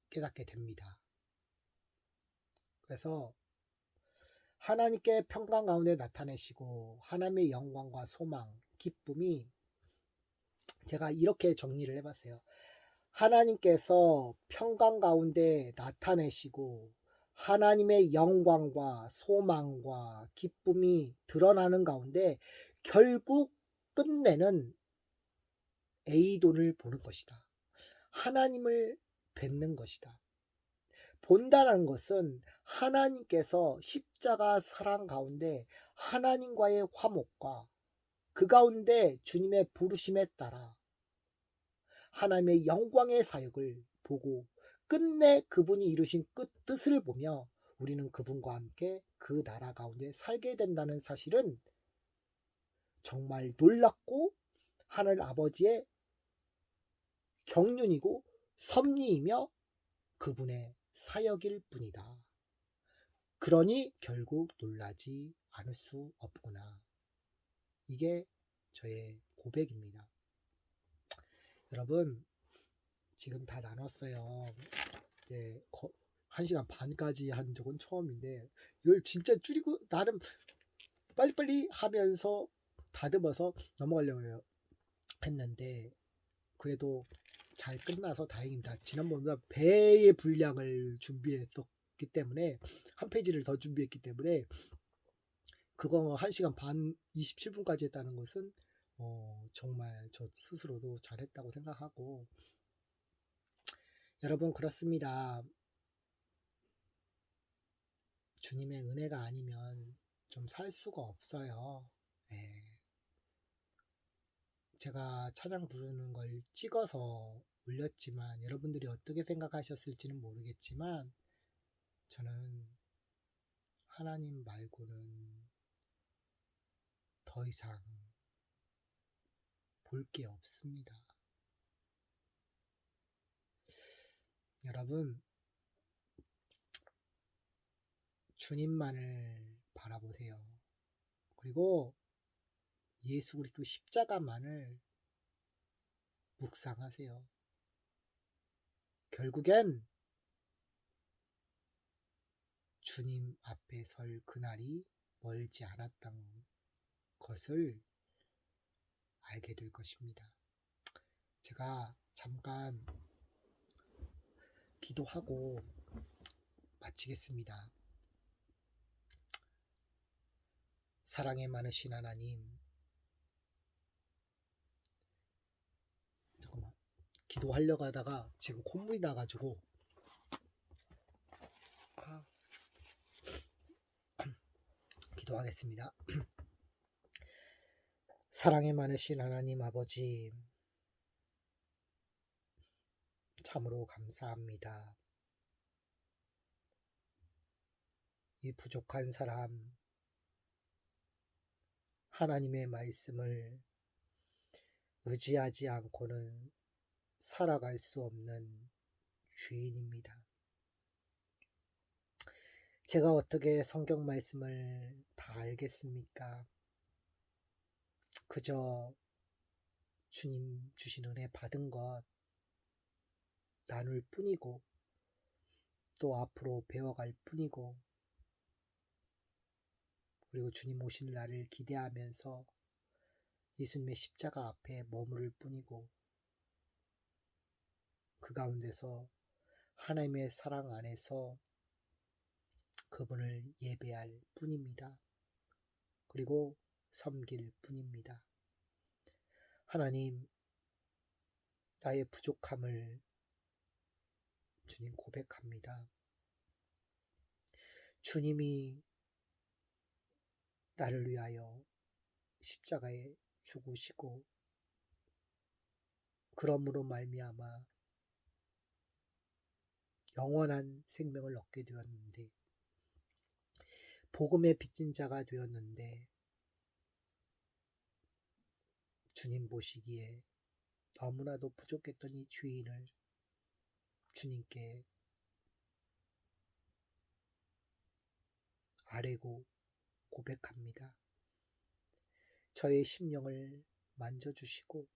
깨닫게 됩니다. 그래서 하나님께 평강 가운데 나타내시고 하나님의 영광과 소망, 기쁨이 제가 이렇게 정리를 해봤어요. 하나님께서 평강 가운데 나타내시고 하나님의 영광과 소망과 기쁨이 드러나는 가운데 결국 끝내는 에이돈을 보는 것이다. 하나님을 뵙는 것이다. 본다는 것은 하나님께서 십자가 사랑 가운데 하나님과의 화목과 그 가운데 주님의 부르심에 따라 하나님의 영광의 사역을 보고 끝내 그분이 이루신 뜻을 보며 우리는 그분과 함께 그 나라 가운데 살게 된다는 사실은 정말 놀랍고 하늘 아버지의 경륜이고 섭리이며 그분의 사역일 뿐이다. 그러니 결국 놀라지 않을 수 없구나. 이게 저의 고백입니다. 여러분 지금 다 나눴어요. 예, 1시간 반까지 한 적은 처음인데 이걸 진짜 줄이고 나름 빨리빨리 하면서 다듬어서 넘어가려고 했는데 그래도 잘 끝나서 다행입니다. 지난번보다 배의 분량을 준비했었기 때문에 한 페이지를 더 준비했기 때문에 그거 1시간 반 27분까지 했다는 것은 정말 저 스스로도 잘했다고 생각하고 여러분 그렇습니다. 주님의 은혜가 아니면 좀 살 수가 없어요. 네. 제가 찬양 부르는 걸 찍어서 올렸지만 여러분들이 어떻게 생각하셨을지는 모르겠지만 저는 하나님 말고는 더 이상 볼 게 없습니다. 여러분 주님만을 바라보세요. 그리고 예수 그리스도 십자가만을 묵상하세요. 결국엔 주님 앞에 설 그날이 멀지 않았던 것을 알게 될 것입니다. 제가 잠깐 기도하고 마치겠습니다. 사랑에 많으신 하나님, 잠깐만 기도하려고 하다가 지금 콧물이 나가지고 기도하겠습니다. 사랑에 많으신 하나님 아버지, 참으로 감사합니다. 이 부족한 사람 하나님의 말씀을 의지하지 않고는 살아갈 수 없는 죄인입니다. 제가 어떻게 성경 말씀을 다 알겠습니까? 그저 주님 주신 은혜 받은 것 나눌 뿐이고 또 앞으로 배워갈 뿐이고 그리고 주님 오실 날을 기대하면서 예수님의 십자가 앞에 머무를 뿐이고 그 가운데서 하나님의 사랑 안에서 그분을 예배할 뿐입니다. 그리고 섬길 뿐입니다. 하나님, 나의 부족함을 주님 고백합니다. 주님이 나를 위하여 십자가에 죽으시고 그러므로 말미암아 영원한 생명을 얻게 되었는데 복음의 빚진 자가 되었는데 주님 보시기에 너무나도 부족했던 이 죄인을 주님께 아뢰고 고백합니다. 저의 심령을 만져주시고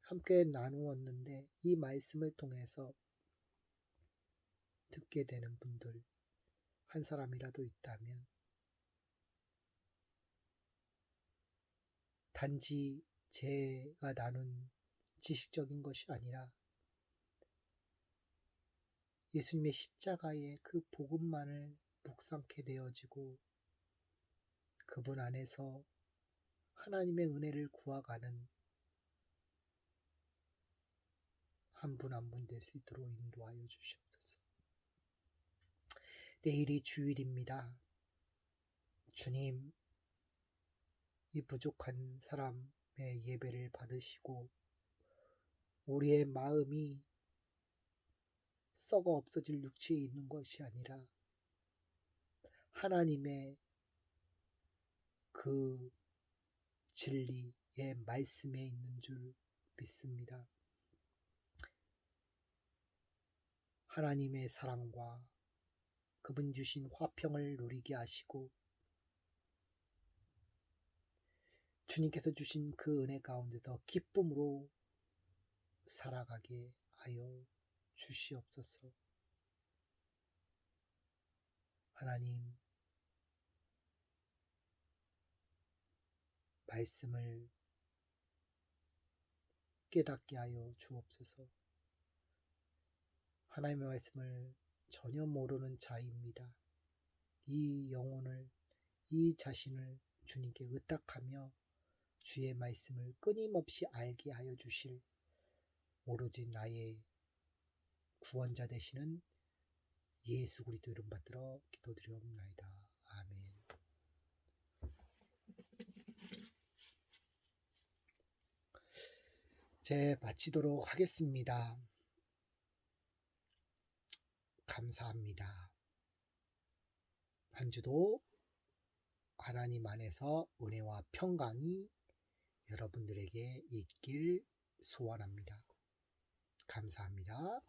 함께 나누었는데 이 말씀을 통해서 듣게 되는 분들 한 사람이라도 있다면 단지 제가 나눈 지식적인 것이 아니라 예수님의 십자가의 그 복음만을 묵상케 되어지고 그분 안에서 하나님의 은혜를 구하가는 한 분 한 분 될 수 있도록 인도하여 주시옵소서. 내일이 주일입니다. 주님, 이 부족한 사람의 예배를 받으시고 우리의 마음이 썩어 없어질 육체에 있는 것이 아니라 하나님의 그 진리의 말씀에 있는 줄 믿습니다. 하나님의 사랑과 그분 주신 화평을 누리게 하시고 주님께서 주신 그 은혜 가운데서 기쁨으로 살아가게 하여 주시옵소서. 하나님, 말씀을 깨닫게 하여 주옵소서. 하나님의 말씀을 전혀 모르는 자입니다. 이 영혼을, 이 자신을 주님께 의탁하며 주의 말씀을 끊임없이 알게 하여 주실 오로지 나의 구원자 되시는 예수 그리스도 이름 받들어 기도드리옵나이다. 아멘. 제 마치도록 하겠습니다. 감사합니다. 한 주도 하나님 안에서 은혜와 평강이 여러분들에게 있길 소원합니다. 감사합니다.